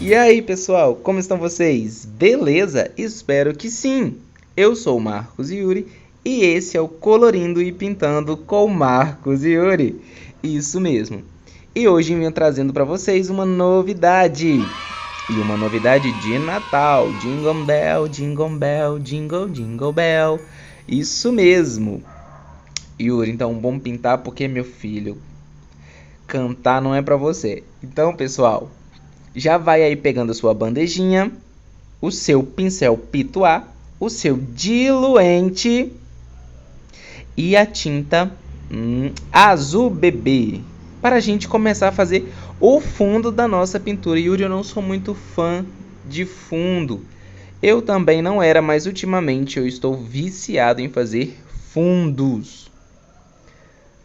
E aí, pessoal, como estão vocês? Beleza? Espero que sim! Eu sou o Marcos Yuri e esse é o Colorindo e Pintando com Marcos Yuri. Isso mesmo. E hoje venho trazendo para vocês uma novidade. E uma novidade de Natal. Jingle Bell, Jingle Bell, Jingle Jingle Bell. Isso mesmo. Yuri, então vamos pintar porque, meu filho, cantar não é para você. Então, pessoal, já vai aí pegando a sua bandejinha, o seu pincel pituá, o seu diluente e a tinta azul bebê, para a gente começar a fazer o fundo da nossa pintura. Yuri, eu não sou muito fã de fundo. Eu também não era, mas ultimamente eu estou viciado em fazer fundos,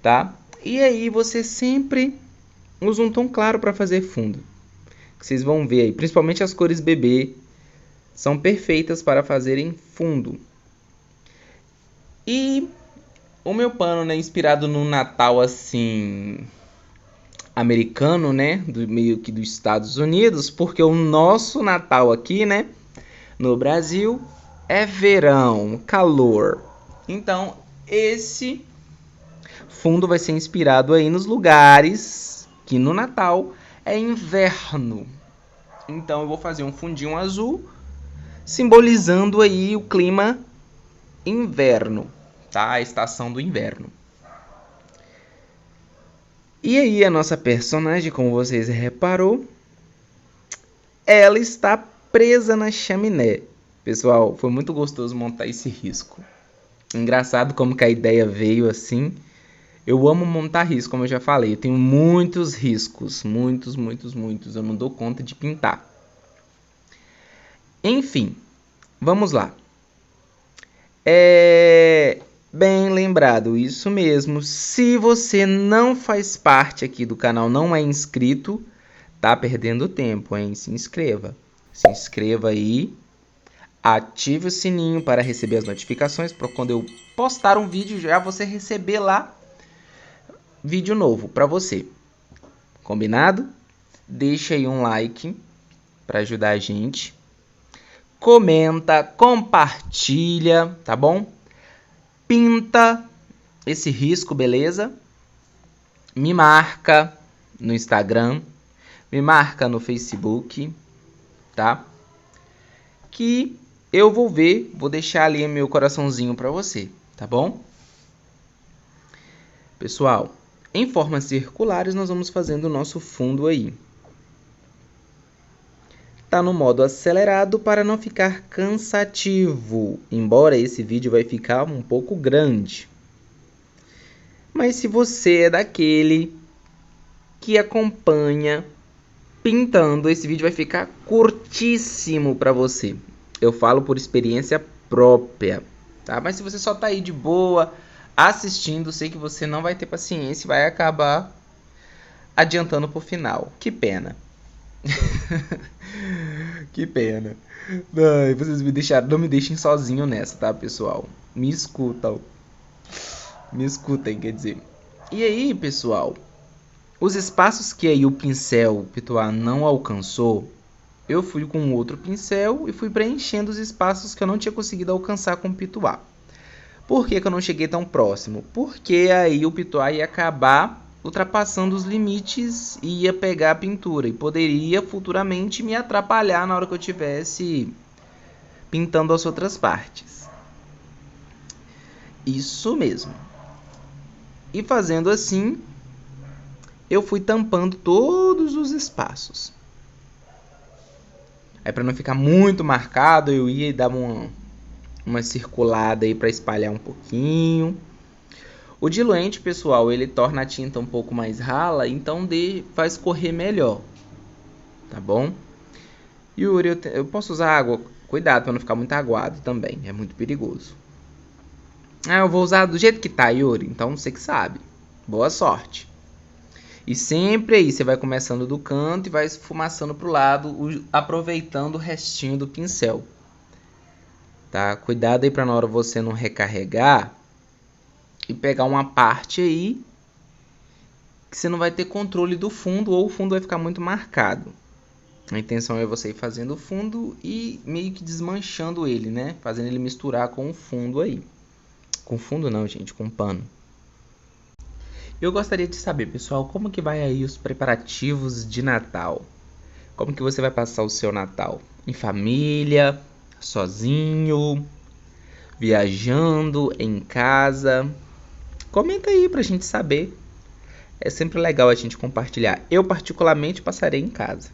tá? E aí você sempre usa um tom claro para fazer fundo. Que vocês vão ver aí, principalmente as cores bebê, são perfeitas para fazerem fundo. E o meu pano, né, inspirado no Natal assim americano, né, meio que dos Estados Unidos, porque o nosso Natal aqui, né, no Brasil é verão, calor. Então, esse fundo vai ser inspirado aí nos lugares que no Natal é inverno. Então eu vou fazer um fundinho azul, simbolizando aí o clima inverno, tá? A estação do inverno. E aí a nossa personagem, como vocês reparou, ela está presa na chaminé. Pessoal, foi muito gostoso montar esse risco. Engraçado como que a ideia veio assim. Eu amo montar risco, como eu já falei. Eu tenho muitos riscos, muitos. Eu não dou conta de pintar. Enfim, vamos lá. Bem lembrado, isso mesmo. Se você não faz parte aqui do canal, não é inscrito, tá perdendo tempo, hein? Se inscreva. Se inscreva aí. Ative o sininho para receber as notificações, para quando eu postar um vídeo já você receber lá vídeo novo para você. Combinado? Deixa aí um like para ajudar a gente. Comenta, compartilha, tá bom? Pinta esse risco, beleza? Me marca no Instagram, me marca no Facebook, tá? Que eu vou ver, vou deixar ali meu coraçãozinho para você, tá bom? Pessoal, em formas circulares nós vamos fazendo o nosso fundo aí. Tá no modo acelerado para não ficar cansativo, embora esse vídeo vai ficar um pouco grande. Mas se você é daquele que acompanha pintando, esse vídeo vai ficar curtíssimo para você. Eu falo por experiência própria, tá? Mas se você só tá aí de boa assistindo, sei que você não vai ter paciência e vai acabar adiantando pro final. Que pena. Que pena. Ai, vocês não me deixem sozinho nessa, tá, pessoal? Me escutam. Me escutem, quer dizer. E aí, pessoal, os espaços que aí o pincel pituá não alcançou, eu fui com outro pincel e fui preenchendo os espaços que eu não tinha conseguido alcançar com o pituá. Por que eu não cheguei tão próximo? Porque aí o pituá ia acabar ultrapassando os limites e ia pegar a pintura e poderia futuramente me atrapalhar na hora que eu estivesse pintando as outras partes. Isso mesmo. E fazendo assim, eu fui tampando todos os espaços. Aí para não ficar muito marcado, eu ia dar uma circulada aí para espalhar um pouquinho. O diluente, pessoal, ele torna a tinta um pouco mais rala, então faz correr melhor, tá bom? Yuri, eu posso usar água? Cuidado para não ficar muito aguado também, é muito perigoso. Eu vou usar do jeito que tá, Yuri, então você que sabe. Boa sorte. E sempre aí você vai começando do canto e vai esfumaçando pro lado, aproveitando o restinho do pincel. Tá? Cuidado aí para na hora você não recarregar e pegar uma parte aí que você não vai ter controle do fundo ou o fundo vai ficar muito marcado. A intenção é você ir fazendo o fundo e meio que desmanchando ele, né? Fazendo ele misturar com o fundo aí. Com fundo não, gente, com pano. Eu gostaria de saber, pessoal, como que vai aí os preparativos de Natal? Como que você vai passar o seu Natal? Em família, sozinho, viajando, em casa? Comenta aí pra gente saber. É sempre legal a gente compartilhar. Eu particularmente passarei em casa.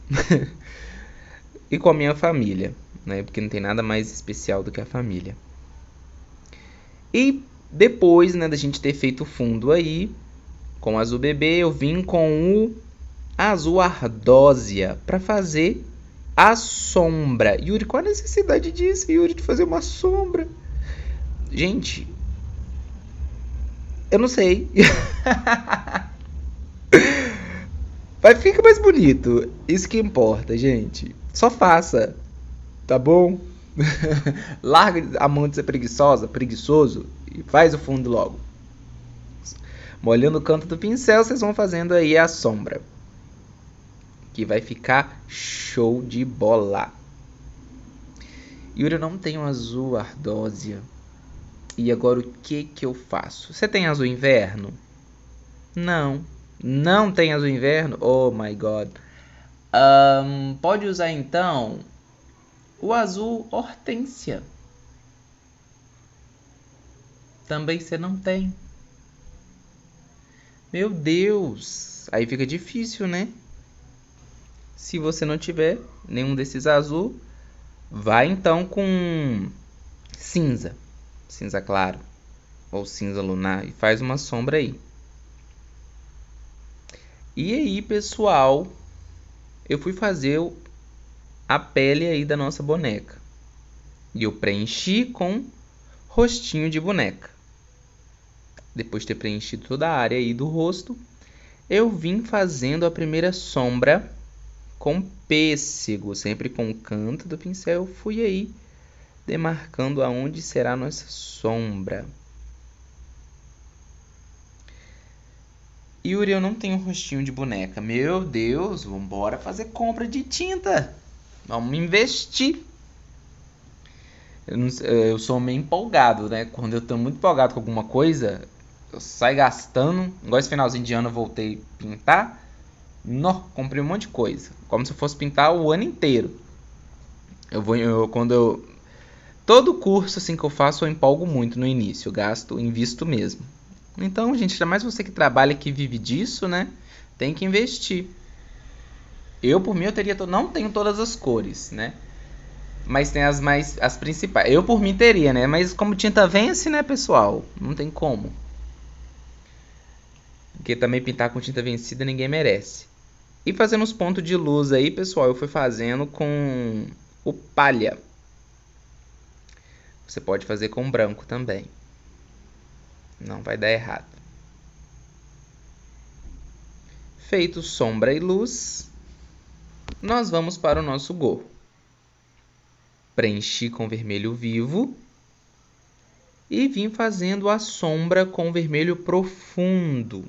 E com a minha família, né? Porque não tem nada mais especial do que a família. E depois, né, da gente ter feito o fundo aí, com o azul bebê, eu vim com o azul ardósia para fazer a sombra. Yuri, qual a necessidade disso, Yuri, de fazer uma sombra? Gente, eu não sei. Vai ficar mais bonito. Isso que importa, gente. Só faça, tá bom? Larga a mão de ser preguiçoso e faz o fundo logo. Molhando o canto do pincel, vocês vão fazendo aí a sombra, que vai ficar show de bola. Yuri, eu não tenho azul ardósia. E agora o que eu faço? Você tem azul inverno? Não. Não tem azul inverno? Oh my god. Pode usar então o azul hortênsia. Também você não tem. Meu Deus. Aí fica difícil, né? Se você não tiver nenhum desses azul, vai então com cinza. Cinza claro. Ou cinza lunar. E faz uma sombra aí. E aí, pessoal, eu fui fazer a pele aí da nossa boneca. E eu preenchi com rostinho de boneca. Depois de ter preenchido toda a área aí do rosto, eu vim fazendo a primeira sombra com pêssego, sempre com o canto do pincel. Eu fui aí demarcando aonde será a nossa sombra. Yuri, eu não tenho rostinho de boneca. Meu Deus, vambora fazer compra de tinta. Vamos investir. Eu sou meio empolgado, né? Quando eu tô muito empolgado com alguma coisa, eu saio gastando. Igual esse finalzinho de ano eu voltei a pintar. Comprei um monte de coisa. Como se eu fosse pintar o ano inteiro. Todo curso assim que eu faço, eu empolgo muito no início. Eu gasto, invisto mesmo. Então, gente, ainda mais você que trabalha e que vive disso, né? Tem que investir. Eu, por mim, não tenho todas as cores, né? Mas tem as principais. Eu, por mim, teria, né? Mas como tinta vence, né, pessoal? Não tem como. Porque também pintar com tinta vencida ninguém merece. E fazendo os pontos de luz aí, pessoal, eu fui fazendo com o palha. Você pode fazer com branco também. Não vai dar errado. Feito sombra e luz, nós vamos para o nosso gorro. Preenchi com vermelho vivo e vim fazendo a sombra com vermelho profundo.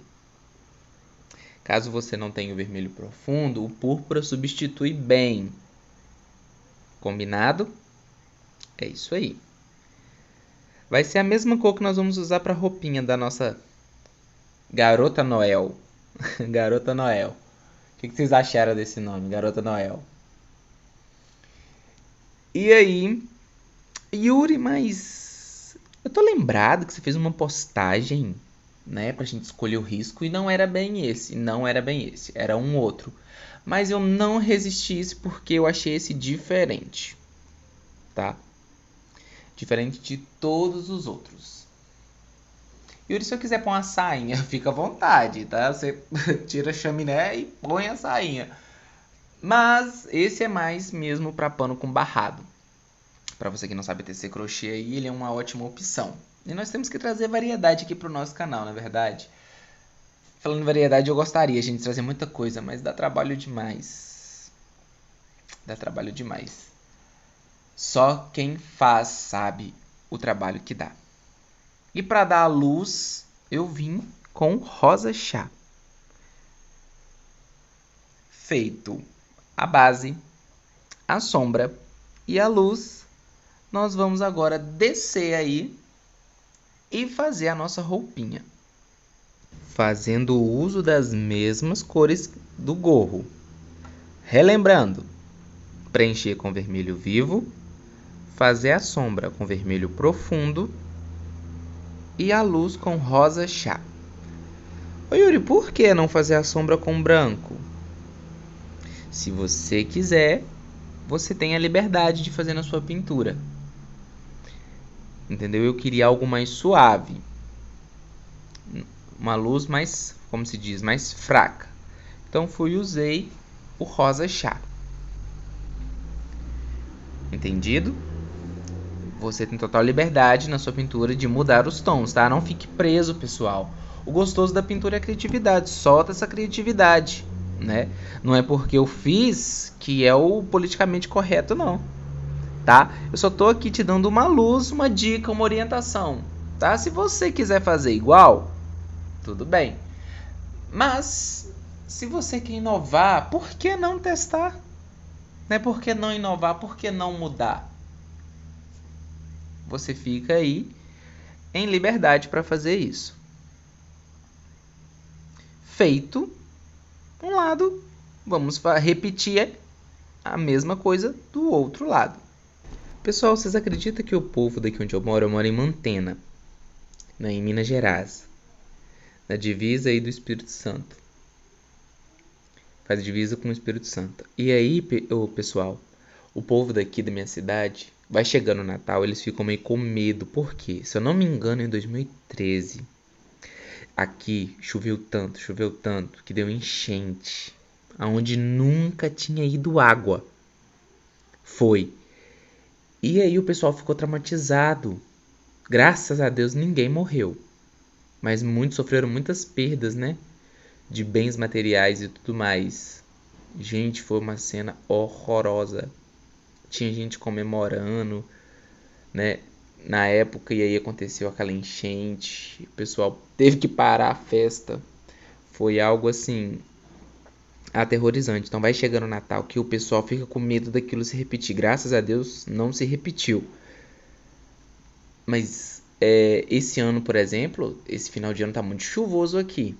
Caso você não tenha o vermelho profundo, o púrpura substitui bem. Combinado? É isso aí. Vai ser a mesma cor que nós vamos usar para a roupinha da nossa Garota Noel. Garota Noel. O que vocês acharam desse nome, Garota Noel? E aí, Yuri, mas eu tô lembrado que você fez uma postagem, né, pra gente escolher o risco e não era bem esse, era um outro. Mas eu não resisti isso porque eu achei esse diferente, tá? Diferente de todos os outros. Yuri, se eu quiser pôr uma sainha, fica à vontade, tá? Você tira a chaminé e põe a sainha. Mas esse é mais mesmo para pano com barrado. Para você que não sabe tecer crochê aí, ele é uma ótima opção. E nós temos que trazer variedade aqui pro nosso canal, na verdade. Falando em variedade, eu gostaria, gente, de trazer muita coisa, mas dá trabalho demais. Dá trabalho demais. Só quem faz sabe o trabalho que dá. E para dar a luz, eu vim com rosa chá. Feito a base, a sombra e a luz, nós vamos agora descer aí e fazer a nossa roupinha, fazendo o uso das mesmas cores do gorro. Relembrando, preencher com vermelho vivo, fazer a sombra com vermelho profundo e a luz com rosa chá. Ô Yuri, por que não fazer a sombra com branco? Se você quiser, você tem a liberdade de fazer na sua pintura. Entendeu? Eu queria algo mais suave. Uma luz mais, como se diz, mais fraca. Então usei o rosa chá. Entendido? Você tem total liberdade na sua pintura de mudar os tons, tá? Não fique preso, pessoal. O gostoso da pintura é a criatividade. Solta essa criatividade, né? Não é porque eu fiz que é o politicamente correto, não. Tá? Eu só tô aqui te dando uma luz, uma dica, uma orientação, tá? Se você quiser fazer igual, tudo bem. Mas se você quer inovar, por que não testar? Né? Por que não inovar? Por que não mudar? Você fica aí em liberdade para fazer isso. Feito um lado, vamos repetir a mesma coisa do outro lado. Pessoal, vocês acreditam que o povo daqui onde eu moro em Mantena, né, em Minas Gerais, na divisa aí do Espírito Santo. Faz divisa com o Espírito Santo. E aí, pessoal, o povo daqui da minha cidade, vai chegando o Natal, eles ficam meio com medo. Por quê? Se eu não me engano, em 2013, aqui choveu tanto, que deu enchente, aonde nunca tinha ido água. Foi. E aí o pessoal ficou traumatizado. Graças a Deus ninguém morreu. Mas muitos sofreram muitas perdas, né? De bens materiais e tudo mais. Gente, foi uma cena horrorosa. Tinha gente comemorando, né? Na época, e aí aconteceu aquela enchente. O pessoal teve que parar a festa. Foi algo assim aterrorizante. Então vai chegando o Natal que o pessoal fica com medo daquilo se repetir. Graças a Deus não se repetiu. Mas esse ano, por exemplo, esse final de ano tá muito chuvoso aqui.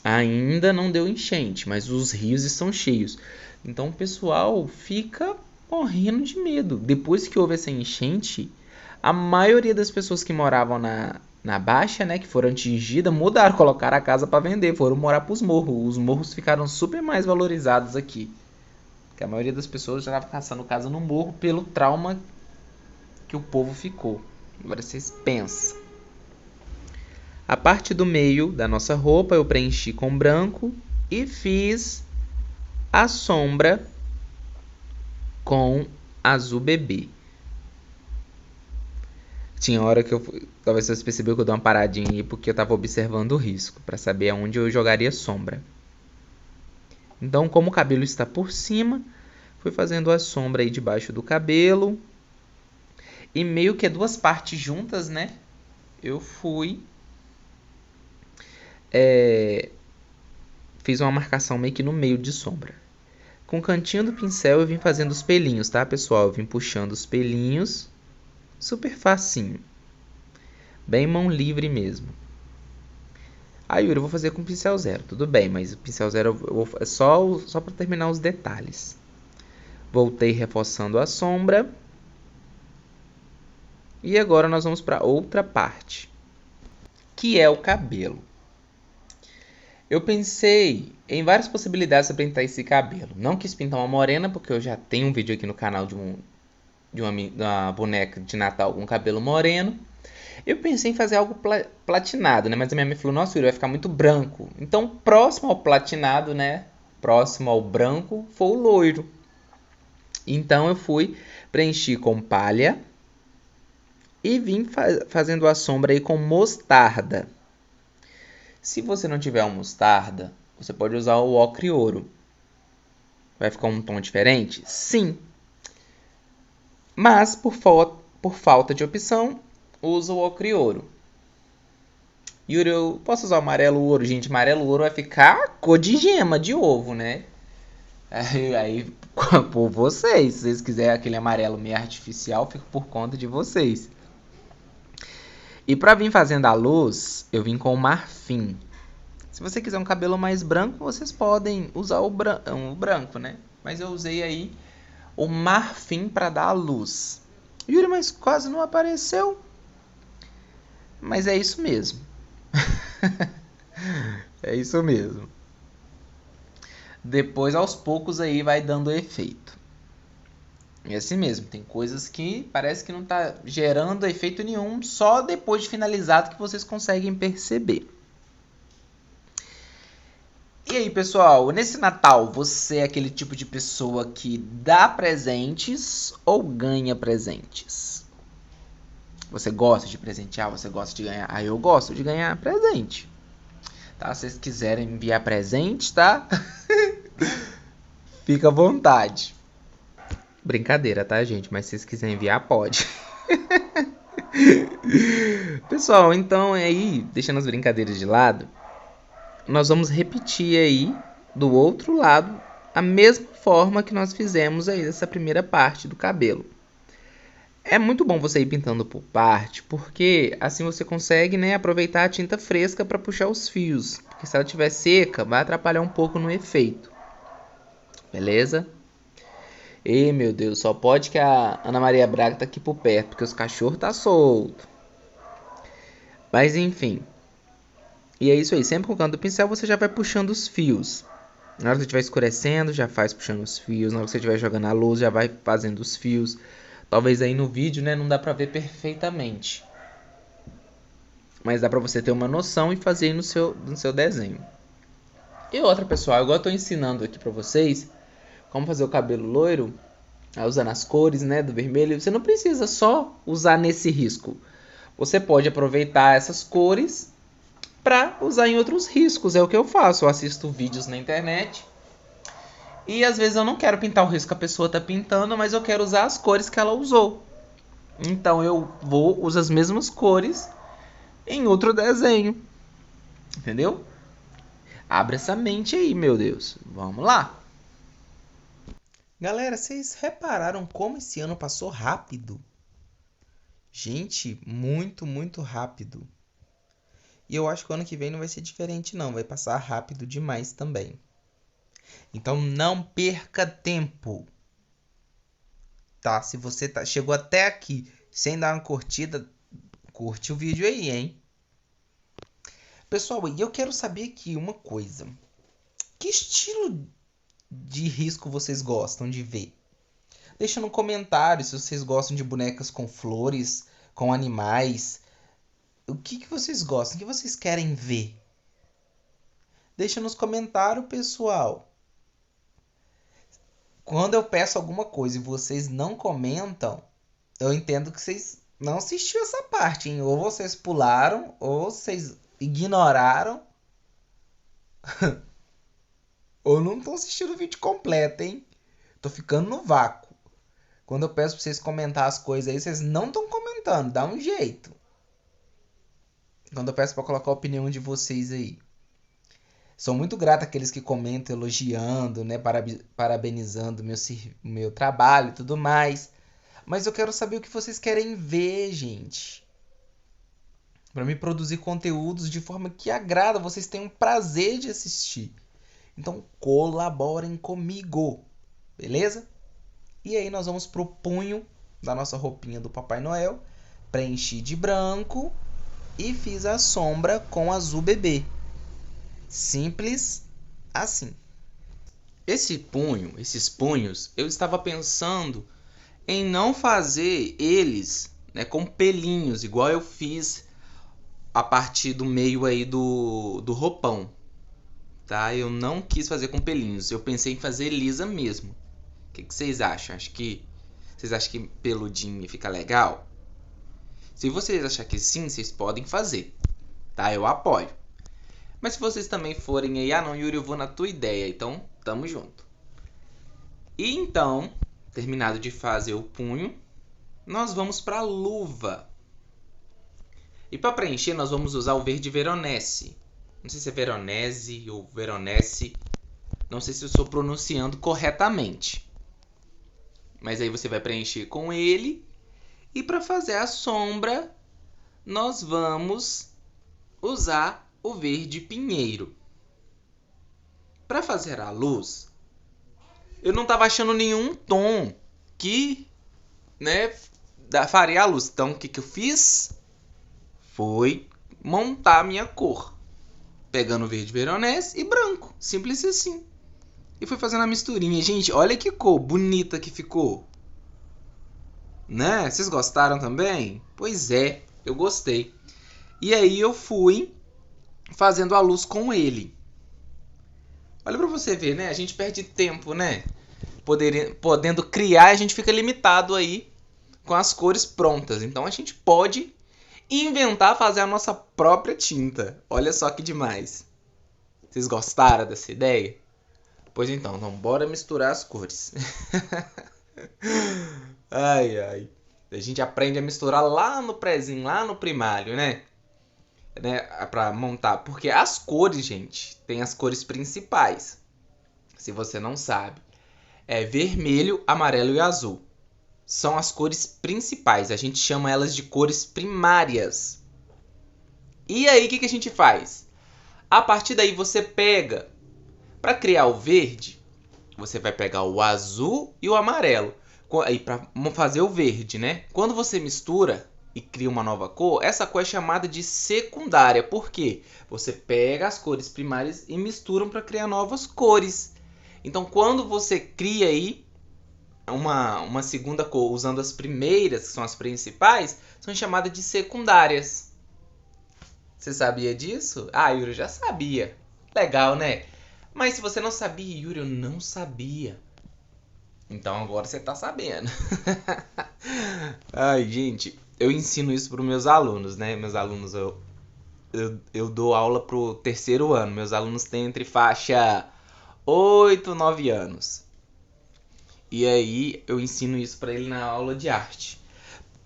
Ainda não deu enchente, mas os rios estão cheios. Então o pessoal fica morrendo de medo. Depois que houve essa enchente, a maioria das pessoas que moravam na Baixa, né, que foram atingidas, mudaram, colocaram a casa para vender, foram morar para os morros. Os morros ficaram super mais valorizados aqui. Porque a maioria das pessoas já estava caçando casa no morro pelo trauma que o povo ficou. Agora vocês pensam. A parte do meio da nossa roupa eu preenchi com branco e fiz a sombra com azul bebê. Tinha hora que talvez você percebeu que eu dei uma paradinha aí porque eu estava observando o risco para saber aonde eu jogaria sombra. Então, como o cabelo está por cima, fui fazendo a sombra aí debaixo do cabelo. E meio que duas partes juntas, né? Eu fiz uma marcação meio que no meio de sombra. Com o cantinho do pincel eu vim fazendo os pelinhos, tá, pessoal? Eu vim puxando os pelinhos. Super facinho. Bem mão livre mesmo. Yuri, eu vou fazer com pincel zero. Tudo bem, mas o pincel zero é só para terminar os detalhes. Voltei reforçando a sombra. E agora nós vamos para outra parte, que é o cabelo. Eu pensei em várias possibilidades para pintar esse cabelo. Não quis pintar uma morena, porque eu já tenho um vídeo aqui no canal de uma boneca de Natal com cabelo moreno. Eu pensei em fazer algo platinado, né? Mas a minha mãe falou, nossa, Yuri, vai ficar muito branco. Então, próximo ao platinado, né? Próximo ao branco, foi o loiro. Então, eu preenchi com palha e vim fazendo a sombra aí com mostarda. Se você não tiver uma mostarda, você pode usar o ocre ouro. Vai ficar um tom diferente? Sim. Mas, por falta de opção, usa o ocre ouro. Yuri, eu posso usar o amarelo ouro? Gente, amarelo ouro vai ficar cor de gema de ovo, né? Aí por vocês. Se vocês quiserem aquele amarelo meio artificial, fica por conta de vocês. E pra vir fazendo a luz, eu vim com o marfim. Se você quiser um cabelo mais branco, vocês podem usar o branco, né? Mas eu usei aí o marfim pra dar a luz. Yuri, mas quase não apareceu. Mas é isso mesmo. É isso mesmo. Depois, aos poucos, aí vai dando efeito. É assim mesmo, tem coisas que parece que não tá gerando efeito nenhum, só depois de finalizado que vocês conseguem perceber. E aí, pessoal, nesse Natal, você é aquele tipo de pessoa que dá presentes ou ganha presentes? Você gosta de presentear? Você gosta de ganhar? Ah, eu gosto de ganhar presente. Tá? Se vocês quiserem enviar presente, tá? Fica à vontade. Brincadeira, tá, gente? Mas se vocês quiserem enviar, pode. Pessoal, então aí, deixando as brincadeiras de lado, nós vamos repetir aí do outro lado a mesma forma que nós fizemos aí dessa primeira parte do cabelo. É muito bom você ir pintando por parte, porque assim você consegue, né, aproveitar a tinta fresca para puxar os fios. Porque se ela estiver seca, vai atrapalhar um pouco no efeito. Beleza? Ei, meu Deus, só pode que a Ana Maria Braga tá aqui por perto, porque os cachorros tá solto. Mas enfim. E é isso aí, sempre com o canto do pincel você já vai puxando os fios. Na hora que você estiver escurecendo, já faz puxando os fios. Na hora que você estiver jogando a luz, já vai fazendo os fios. Talvez aí no vídeo, né, não dá pra ver perfeitamente. Mas dá pra você ter uma noção e fazer aí no seu desenho. E outra, pessoal, igual eu tô ensinando aqui pra vocês como fazer o cabelo loiro, usando as cores, né, do vermelho. Você não precisa só usar nesse risco. Você pode aproveitar essas cores para usar em outros riscos. É o que eu faço. Eu assisto vídeos na internet e às vezes eu não quero pintar o risco que a pessoa está pintando, mas eu quero usar as cores que ela usou. Então eu vou usar as mesmas cores em outro desenho. Entendeu? Abre essa mente aí, meu Deus. Vamos lá. Galera, vocês repararam como esse ano passou rápido? Gente, muito, muito rápido. E eu acho que o ano que vem não vai ser diferente não, vai passar rápido demais também. Então não perca tempo. Tá? Se você chegou até aqui sem dar uma curtida, curte o vídeo aí, hein? Pessoal, e eu quero saber aqui uma coisa. Que estilo de risco vocês gostam de ver? Deixa no comentário se vocês gostam de bonecas com flores, com animais. O que vocês gostam? O que vocês querem ver? Deixa nos comentários, pessoal. Quando eu peço alguma coisa e vocês não comentam, eu entendo que vocês não assistiram essa parte, hein? Ou vocês pularam, ou vocês ignoraram, ou não estão assistindo o vídeo completo, hein? Tô ficando no vácuo. Quando eu peço pra vocês comentar as coisas aí, vocês não estão comentando. Dá um jeito. Quando eu peço pra colocar a opinião de vocês aí. Sou muito grato àqueles que comentam, elogiando, né, parabenizando meu trabalho e tudo mais. Mas eu quero saber o que vocês querem ver, gente. Para me produzir conteúdos de forma que agrada, vocês tenham prazer de assistir. Então colaborem comigo, beleza? E aí nós vamos pro punho da nossa roupinha do Papai Noel. Preenchi de branco e fiz a sombra com azul bebê. Simples assim. Esses punhos, eu estava pensando em não fazer eles, né, com pelinhos, igual eu fiz a partir do meio aí do roupão. Tá? Eu não quis fazer com pelinhos, eu pensei em fazer lisa mesmo. O que vocês acham? Vocês acham que peludinho fica legal? Se vocês acharem que sim, vocês podem fazer. Tá? Eu apoio. Mas se vocês também forem aí, não, Yuri, eu vou na tua ideia, então tamo junto. E então, terminado de fazer o punho, nós vamos para a luva. E para preencher, nós vamos usar o verde Veronese. Não sei se é Veronese ou Veronese. Não sei se eu estou pronunciando corretamente. Mas aí você vai preencher com ele. E para fazer a sombra, nós vamos usar o verde pinheiro. Para fazer a luz, eu não estava achando nenhum tom que, né, faria a luz. Então, o que eu fiz? Foi montar a minha cor. Pegando verde veronese e branco. Simples assim. E fui fazendo a misturinha. Gente, olha que cor bonita que ficou. Né? Vocês gostaram também? Pois é, eu gostei. E aí eu fui fazendo a luz com ele. Olha pra você ver, né? A gente perde tempo, né? Podendo criar, a gente fica limitado aí com as cores prontas. Então a gente pode inventar fazer a nossa própria tinta. Olha só que demais. Vocês gostaram dessa ideia? Pois então, bora misturar as cores. Ai, ai. A gente aprende a misturar lá no prézinho, lá no primário, né? Pra montar. Porque as cores, gente, tem as cores principais. Se você não sabe. É vermelho, amarelo e azul. São as cores principais. A gente chama elas de cores primárias. E aí, o que a gente faz? A partir daí, você pega... Para criar o verde, você vai pegar o azul e o amarelo. Aí para fazer o verde, né? Quando você mistura e cria uma nova cor, essa cor é chamada de secundária. Por quê? Você pega as cores primárias e misturam para criar novas cores. Então, quando você cria aí uma segunda cor usando as primeiras, que são as principais, são chamadas de secundárias. Você sabia disso? Ah, Yuri, eu já sabia. Legal, né? Mas se você não sabia, Yuri, eu não sabia. Então agora você tá sabendo. Ai, gente, eu ensino isso para os meus alunos, né? Meus alunos, eu dou aula pro terceiro ano. Meus alunos têm entre faixa 8 e 9 anos. E aí eu ensino isso para ele na aula de arte.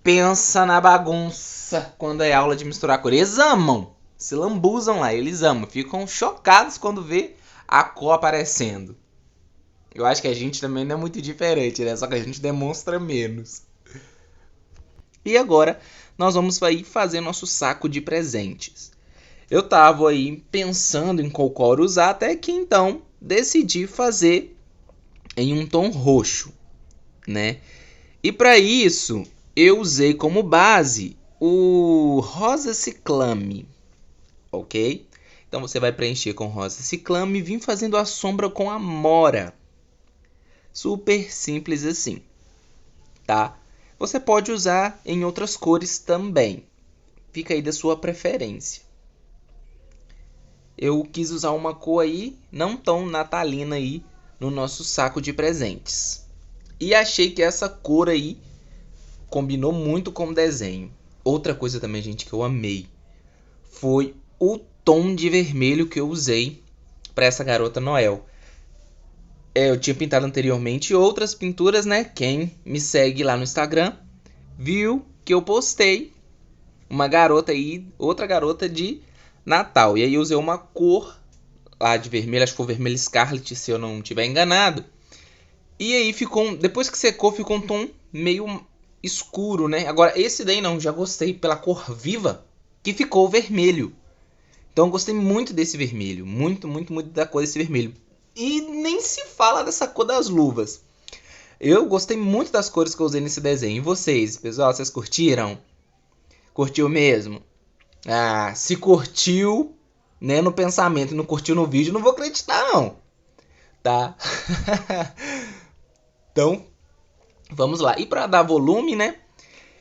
Pensa na bagunça quando é aula de misturar cor. Eles amam, se lambuzam lá, eles amam. Ficam chocados quando vê a cor aparecendo. Eu acho que a gente também não é muito diferente, né? Só que a gente demonstra menos. E agora nós vamos aí fazer nosso saco de presentes. Eu tava aí pensando em qual cor usar, até que então decidi fazer em um tom roxo, né? E para isso eu usei como base o rosa ciclame, ok? Então você vai preencher com rosa ciclame e vir fazendo a sombra com amora. Super simples assim, tá? Você pode usar em outras cores também. Fica aí da sua preferência. Eu quis usar uma cor aí não tão natalina aí no nosso saco de presentes. E achei que essa cor aí combinou muito com o desenho. Outra coisa também, gente, que eu amei foi o tom de vermelho que eu usei para essa garota Noel. Eu tinha pintado anteriormente outras pinturas, né? Quem me segue lá no Instagram viu que eu postei uma garota aí, outra garota de Natal. E aí eu usei uma cor lá de vermelho, acho que foi vermelho Scarlet, se eu não estiver enganado. E aí ficou, depois que secou, ficou um tom meio escuro, né? Agora esse daí não, já gostei pela cor viva que ficou vermelho. Então eu gostei muito desse vermelho, muito da cor desse vermelho. E nem se fala dessa cor das luvas. Eu gostei muito das cores que eu usei nesse desenho. E vocês, pessoal, vocês curtiram? Curtiu mesmo? Ah, se curtiu, né, no pensamento e não curtiu no vídeo, não vou acreditar não. Tá? Então, vamos lá. E para dar volume, né,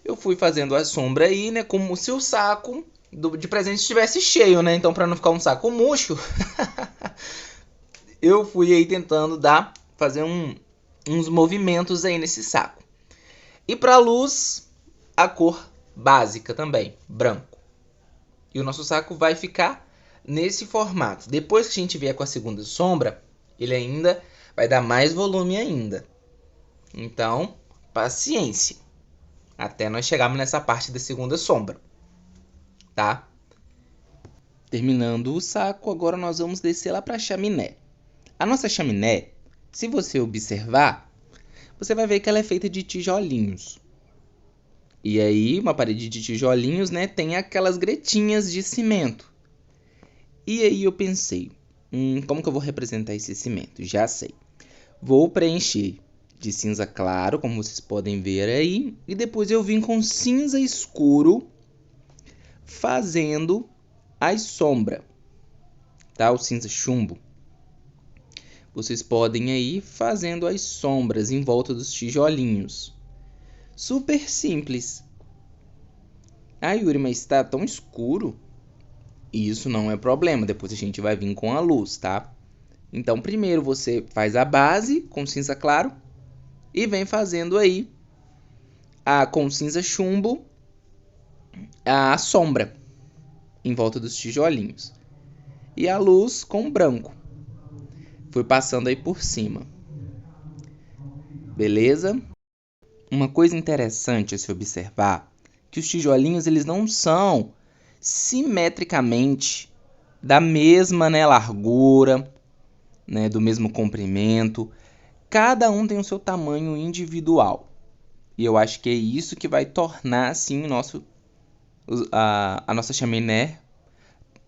eu fui fazendo a sombra aí, né, como se o saco de presente estivesse cheio, né? Então, para não ficar um saco murcho, eu fui aí tentando fazer uns movimentos aí nesse saco. E para a luz, a cor básica também, branco. E o nosso saco vai ficar nesse formato. Depois que a gente vier com a segunda sombra, ele ainda vai dar mais volume ainda. Então, paciência. Até nós chegarmos nessa parte da segunda sombra. Tá? Terminando o saco, agora nós vamos descer lá para a chaminé. A nossa chaminé, se você observar, você vai ver que ela é feita de tijolinhos. E aí, uma parede de tijolinhos, né, tem aquelas gretinhas de cimento. E aí eu pensei, como que eu vou representar esse cimento? Já sei. Vou preencher de cinza claro, como vocês podem ver aí, e depois eu vim com cinza escuro fazendo as sombras, tá? O cinza chumbo. Vocês podem aí fazendo as sombras em volta dos tijolinhos. Super simples. Ah, Yuri, mas está tão escuro. Isso não é problema, depois a gente vai vir com a luz, tá? Então, primeiro você faz a base com cinza claro e vem fazendo aí com cinza chumbo a sombra em volta dos tijolinhos. E a luz com branco. Fui passando aí por cima. Beleza? Uma coisa interessante a se observar, que os tijolinhos eles não são simetricamente da mesma, né, largura, né, do mesmo comprimento. Cada um tem o seu tamanho individual. E eu acho que é isso que vai tornar assim a nossa chaminé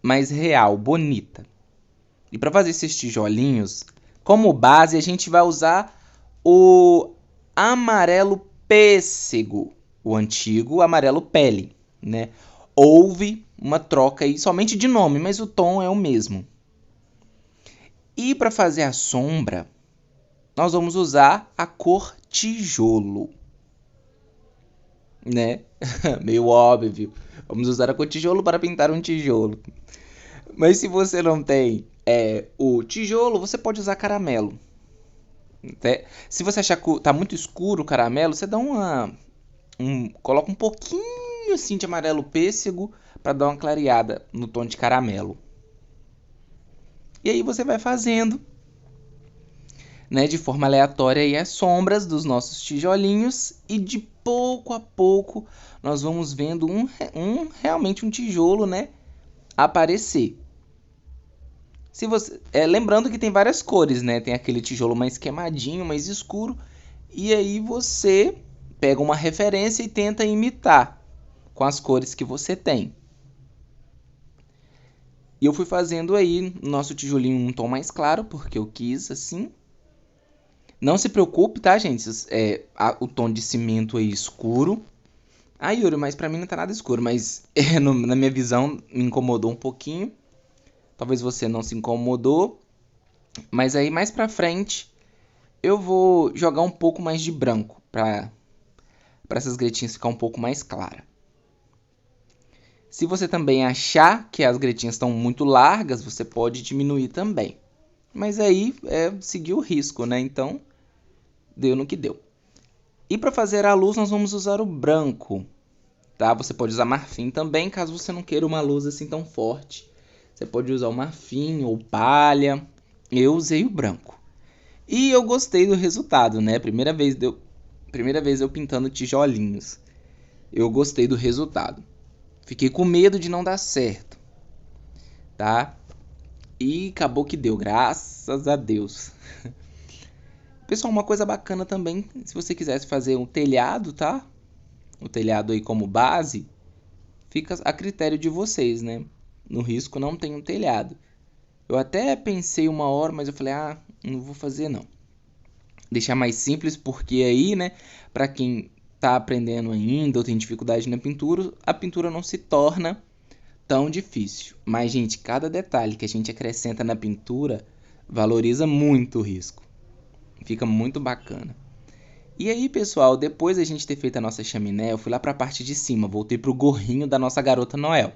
mais real, bonita. E para fazer esses tijolinhos, como base a gente vai usar o amarelo pêssego, o antigo amarelo pele, né? Houve uma troca aí somente de nome, mas o tom é o mesmo. E para fazer a sombra, nós vamos usar a cor tijolo, né? Meio óbvio. Vamos usar a cor tijolo para pintar um tijolo. Mas se você não tem o tijolo, você pode usar caramelo. Se você achar que tá muito escuro o caramelo, você dá coloca um pouquinho assim de amarelo pêssego para dar uma clareada no tom de caramelo. E aí você vai fazendo, né, de forma aleatória aí as sombras dos nossos tijolinhos e de pouco a pouco nós vamos vendo realmente um tijolo, né, aparecer. Lembrando que tem várias cores, né? Tem aquele tijolo mais queimadinho, mais escuro. E aí você pega uma referência e tenta imitar com as cores que você tem. E eu fui fazendo aí o nosso tijolinho um tom mais claro, porque eu quis assim. Não se preocupe, tá, gente? O tom de cimento aí escuro. Ah, Yuri, mas pra mim não tá nada escuro. Mas na minha visão me incomodou um pouquinho. Talvez você não se incomodou. Mas aí mais pra frente eu vou jogar um pouco mais de branco para essas gretinhas ficar um pouco mais clara. Se você também achar que as gretinhas estão muito largas, você pode diminuir também. Mas aí é seguir o risco, né? Então deu no que deu. E para fazer a luz nós vamos usar o branco, tá? Você pode usar marfim também, caso você não queira uma luz assim tão forte. Você pode usar o marfim ou palha. Eu usei o branco. E eu gostei do resultado, né? Primeira vez eu pintando tijolinhos. Eu gostei do resultado. Fiquei com medo de não dar certo, tá? E acabou que deu, graças a Deus. Pessoal, uma coisa bacana também, se você quisesse fazer um telhado, tá? O telhado aí como base, fica a critério de vocês, né? No risco não tem um telhado. Eu até pensei uma hora, mas eu falei, não vou fazer não. Deixar mais simples, porque aí, né, para quem tá aprendendo ainda ou tem dificuldade na pintura, a pintura não se torna tão difícil. Mas, gente, cada detalhe que a gente acrescenta na pintura valoriza muito o risco. Fica muito bacana. E aí, pessoal, depois da gente ter feito a nossa chaminé, eu fui lá para a parte de cima, voltei pro gorrinho da nossa garota Noel.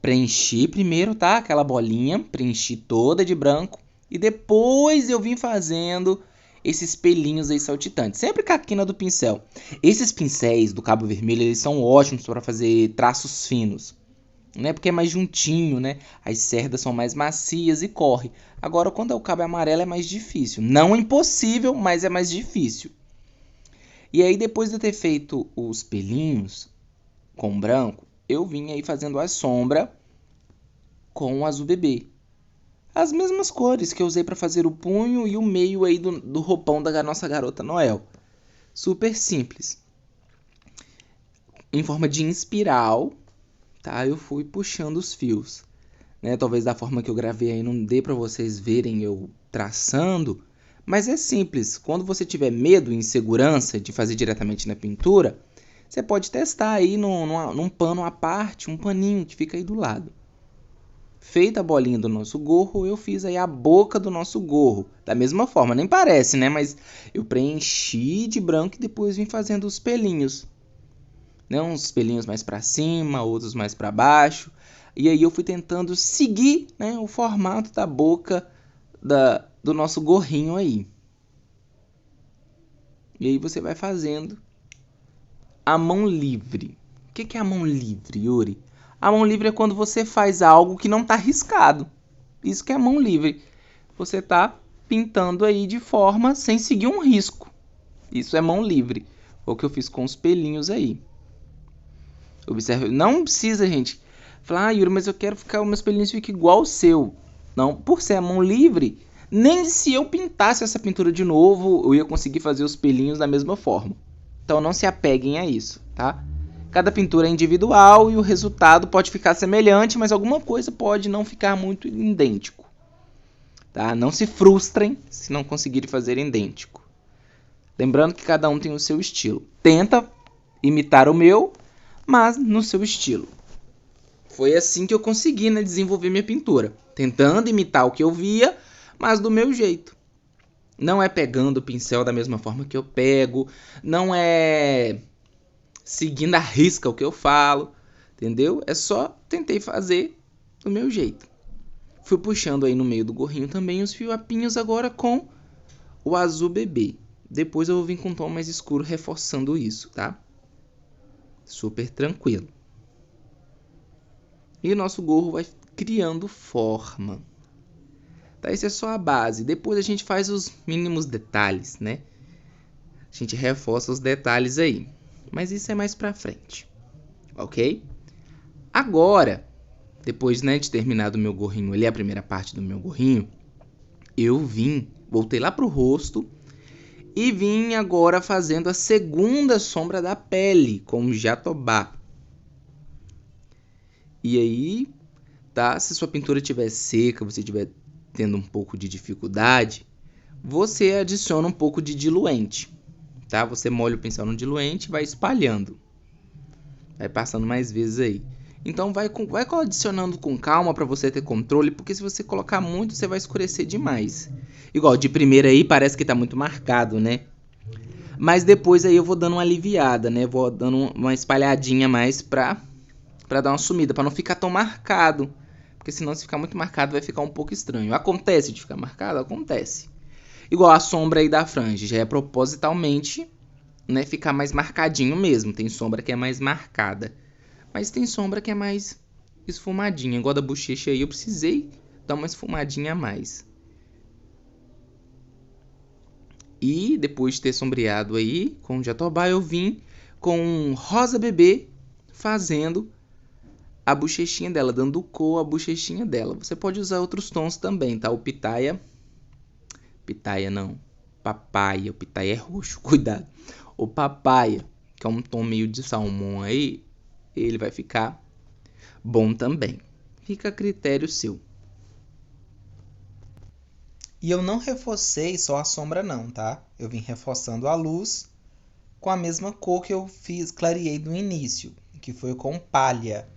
Preenchi primeiro, tá? Aquela bolinha, preenchi toda de branco e depois eu vim fazendo esses pelinhos aí saltitantes, sempre com a quina do pincel. Esses pincéis do cabo vermelho, eles são ótimos para fazer traços finos, né? Porque é mais juntinho, né? As cerdas são mais macias e corre. Agora, quando o cabo é amarelo, é mais difícil. Não é impossível, mas é mais difícil. E aí, depois de eu ter feito os pelinhos com branco, eu vim aí fazendo a sombra com o azul bebê. as mesmas cores que eu usei para fazer o punho e o meio aí do roupão da nossa garota Noel. Super simples. Em forma de espiral, tá? Eu fui puxando os fios, né? Talvez da forma que eu gravei aí não dê para vocês verem eu traçando, mas é simples. Quando você tiver medo e insegurança de fazer diretamente na pintura, você pode testar aí num pano à parte, um paninho que fica aí do lado. Feita a bolinha do nosso gorro, eu fiz aí a boca do nosso gorro. Da mesma forma, nem parece, né? Mas eu preenchi de branco e depois vim fazendo os pelinhos. Né? Uns pelinhos mais para cima, outros mais para baixo. E aí eu fui tentando seguir, né, o formato da boca do nosso gorrinho aí. E aí você vai fazendo a mão livre. O que é a mão livre, Yuri? A mão livre é quando você faz algo que não está riscado. Isso que é a mão livre. Você está pintando aí de forma sem seguir um risco. Isso é mão livre. Foi o que eu fiz com os pelinhos aí. Observe, não precisa, gente, falar, Yuri, mas eu quero que os meus pelinhos fiquem igual ao seu. Não, por ser a mão livre, nem se eu pintasse essa pintura de novo, eu ia conseguir fazer os pelinhos da mesma forma. Então não se apeguem a isso, tá? Cada pintura é individual e o resultado pode ficar semelhante, mas alguma coisa pode não ficar muito idêntico. Tá? Não se frustrem se não conseguirem fazer idêntico. Lembrando que cada um tem o seu estilo. Tenta imitar o meu, mas no seu estilo. Foi assim que eu consegui, né, desenvolver minha pintura. Tentando imitar o que eu via, mas do meu jeito. Não é pegando o pincel da mesma forma que eu pego. Não é seguindo a risca o que eu falo. Entendeu? É só tentei fazer do meu jeito. Fui puxando aí no meio do gorrinho também os fiapinhos agora com o azul bebê. Depois eu vou vir com um tom mais escuro reforçando isso, tá? Super tranquilo. E o nosso gorro vai criando forma. Tá, isso é só a base. Depois a gente faz os mínimos detalhes, né? A gente reforça os detalhes aí. Mas isso é mais pra frente. Ok? Agora, depois, né, de terminar o meu gorrinho ali, a primeira parte do meu gorrinho, voltei lá pro rosto e vim agora fazendo a segunda sombra da pele com o jatobá. E aí, tá? Se sua pintura estiver seca, você estiver tendo um pouco de dificuldade, você adiciona um pouco de diluente, tá? Você molha o pincel no diluente e vai espalhando. Vai passando mais vezes aí. Então vai adicionando com calma para você ter controle, porque se você colocar muito, você vai escurecer demais. Igual, de primeira aí parece que tá muito marcado, né? Mas depois aí eu vou dando uma aliviada, né? Vou dando uma espalhadinha mais pra dar uma sumida, pra não ficar tão marcado. Porque senão, se ficar muito marcado, vai ficar um pouco estranho. Acontece de ficar marcado? Acontece. Igual a sombra aí da franja. Já é propositalmente, né, ficar mais marcadinho mesmo. Tem sombra que é mais marcada. Mas tem sombra que é mais esfumadinha. Igual a da bochecha aí, eu precisei dar uma esfumadinha a mais. E depois de ter sombreado aí com o jatobá, eu vim com rosa bebê fazendo a bochechinha dela, dando cor à bochechinha dela. Você pode usar outros tons também, tá? O pitaia não, papaya, o pitaia é roxo, cuidado. O papaya, que é um tom meio de salmão aí, ele vai ficar bom também. Fica a critério seu. E eu não reforcei só a sombra não, tá? Eu vim reforçando a luz com a mesma cor que eu clareei no início, que foi com palha,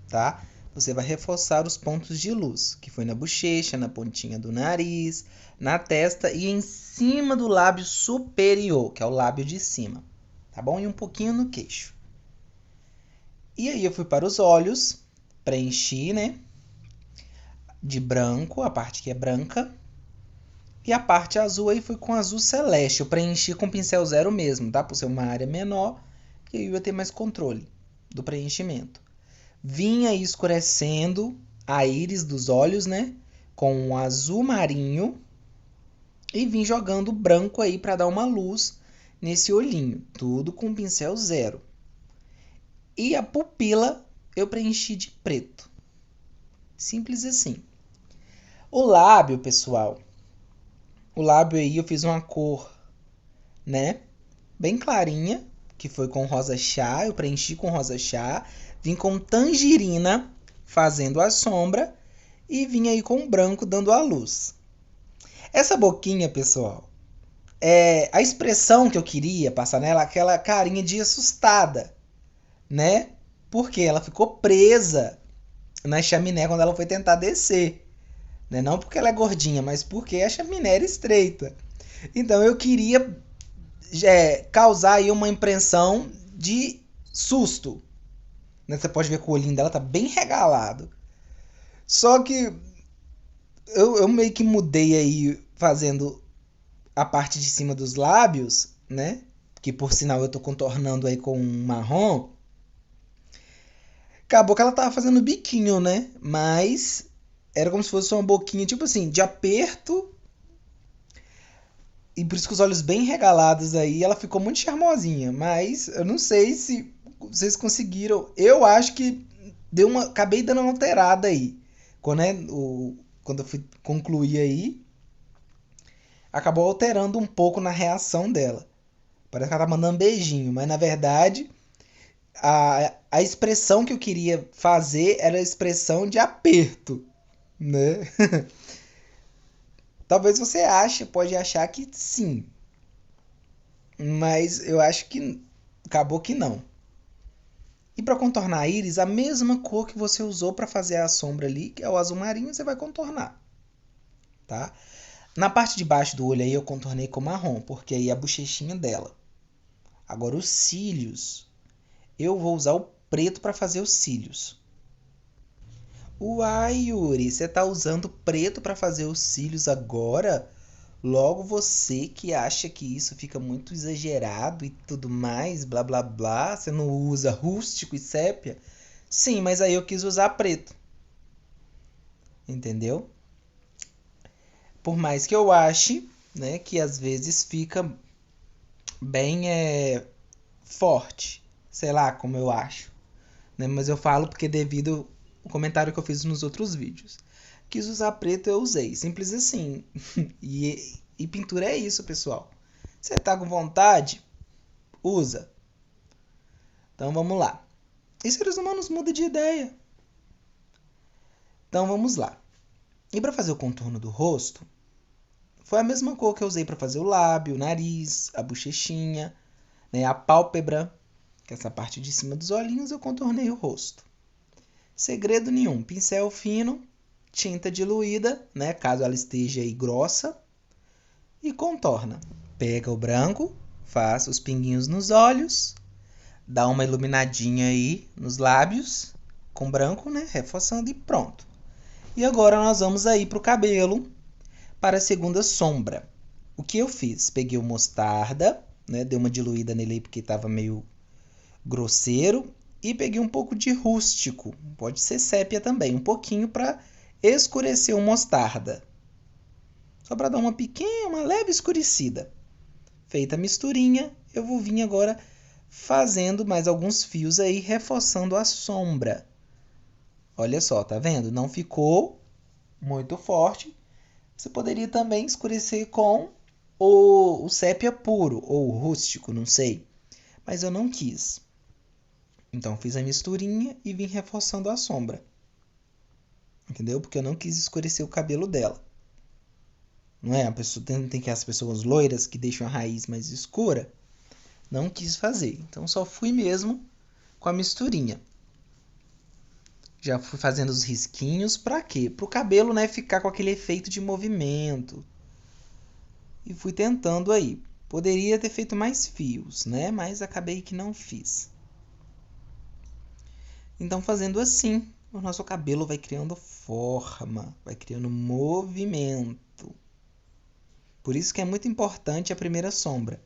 tá? Você vai reforçar os pontos de luz, que foi na bochecha, na pontinha do nariz, na testa e em cima do lábio superior, que é o lábio de cima, tá bom? E um pouquinho no queixo. E aí eu fui para os olhos, preenchi, né? De branco, a parte que é branca. E a parte azul aí foi com azul celeste. Eu preenchi com pincel zero mesmo, tá? Por ser uma área menor, que aí eu ia ter mais controle do preenchimento. Vim aí escurecendo a íris dos olhos, né? Com um azul marinho. E vim jogando branco aí para dar uma luz nesse olhinho. Tudo com pincel zero. E a pupila eu preenchi de preto. Simples assim. O lábio, pessoal. O lábio aí eu fiz uma cor, né? Bem clarinha, que foi com rosa chá. Eu preenchi com rosa chá. Vim com tangerina fazendo a sombra. E vim aí com branco dando a luz. Essa boquinha, pessoal, a expressão que eu queria passar nela, aquela carinha de assustada, né? Porque ela ficou presa na chaminé quando ela foi tentar descer. Né? Não porque ela é gordinha, mas porque a chaminé era estreita. Então eu queria causar aí uma impressão de susto. Né? Você pode ver que o olhinho dela tá bem regalado. Só que eu meio que mudei aí fazendo a parte de cima dos lábios, né? Que por sinal eu tô contornando aí com um marrom. Acabou que ela tava fazendo biquinho, né? Mas era como se fosse uma boquinha, tipo assim, de aperto. E por isso que os olhos bem regalados aí, ela ficou muito charmosinha. Mas eu não sei se vocês conseguiram. Eu acho que acabei dando uma alterada aí. Quando eu fui concluir aí, acabou alterando um pouco na reação dela. Parece que ela tá mandando um beijinho, mas na verdade a expressão que eu queria fazer era a expressão de aperto, né? Talvez você pode achar que sim, mas eu acho que acabou que não. E para contornar a íris, a mesma cor que você usou para fazer a sombra ali, que é o azul marinho, você vai contornar, tá? Na parte de baixo do olho aí eu contornei com marrom, porque aí é a bochechinha dela. Agora os cílios, eu vou usar o preto para fazer os cílios. Uai, Yuri, você tá usando preto para fazer os cílios agora? Logo você que acha que isso fica muito exagerado e tudo mais, blá blá blá, você não usa rústico e sépia? Sim, mas aí eu quis usar preto. Entendeu? Por mais que eu ache, né, que às vezes fica bem forte, sei lá como eu acho, né? Mas eu falo porque devido ao comentário que eu fiz nos outros vídeos. Quis usar preto, eu usei, simples assim. E pintura é isso, pessoal. Você tá com vontade? Usa. Então vamos lá. E seres humanos mudam de ideia. Então vamos lá. E para fazer o contorno do rosto, foi a mesma cor que eu usei para fazer o lábio, o nariz, a bochechinha, né, a pálpebra, que é essa parte de cima dos olhinhos, eu contornei o rosto. Segredo nenhum, pincel fino, tinta diluída, né, caso ela esteja aí grossa, e contorna. Pega o branco, faz os pinguinhos nos olhos, dá uma iluminadinha aí nos lábios com branco, né, reforçando e pronto. E agora nós vamos aí para o cabelo, para a segunda sombra. O que eu fiz? Peguei o mostarda, né, dei uma diluída nele aí porque estava meio grosseiro, e peguei um pouco de rústico, pode ser sépia também, um pouquinho para escurecer o mostarda. Só para dar uma leve escurecida. Feita a misturinha, eu vou vir agora fazendo mais alguns fios aí, reforçando a sombra. Olha só, tá vendo? Não ficou muito forte. Você poderia também escurecer com o sépia puro ou rústico, não sei. Mas eu não quis. Então fiz a misturinha e vim reforçando a sombra. Entendeu? Porque eu não quis escurecer o cabelo dela. Não é? A pessoa tem que as pessoas loiras que deixam a raiz mais escura. Não quis fazer. Então só fui mesmo com a misturinha. Já fui fazendo os risquinhos. Pra quê? Pro cabelo, né, ficar com aquele efeito de movimento. E fui tentando aí. Poderia ter feito mais fios, né? Mas acabei que não fiz. Então fazendo assim, o nosso cabelo vai criando forma, vai criando movimento. Por isso que é muito importante a primeira sombra,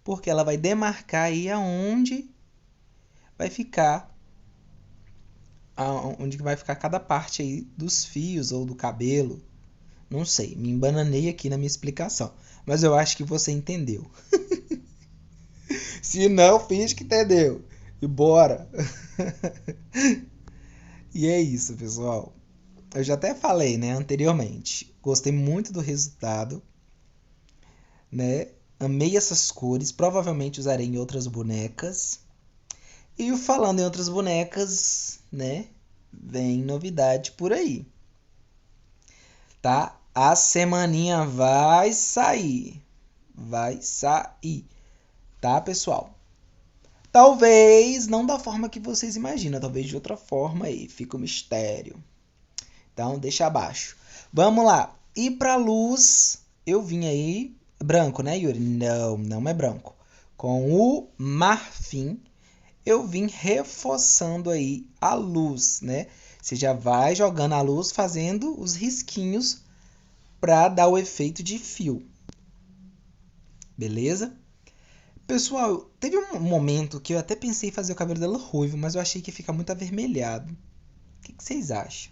porque ela vai demarcar aí aonde vai ficar cada parte aí dos fios ou do cabelo. Não sei, me embananei aqui na minha explicação, mas eu acho que você entendeu. Se não, finge que entendeu. E bora! E é isso, pessoal. eu já até falei, né, anteriormente. Gostei muito do resultado, né? Amei essas cores, provavelmente usarei em outras bonecas. E falando em outras bonecas, né? Vem novidade por aí, tá? A semaninha vai sair. Vai sair, tá, pessoal? Talvez não da forma que vocês imaginam, talvez de outra forma aí, fica o mistério. Então, deixa abaixo. Vamos lá. E pra luz, eu vim aí branco, né, Yuri? Não, não é branco. Com o marfim, eu vim reforçando aí a luz, né? Você já vai jogando a luz, fazendo os risquinhos para dar o efeito de fio. Beleza? Pessoal, teve um momento que eu até pensei em fazer o cabelo dela ruivo, mas eu achei que ia ficar muito avermelhado. O que vocês acham?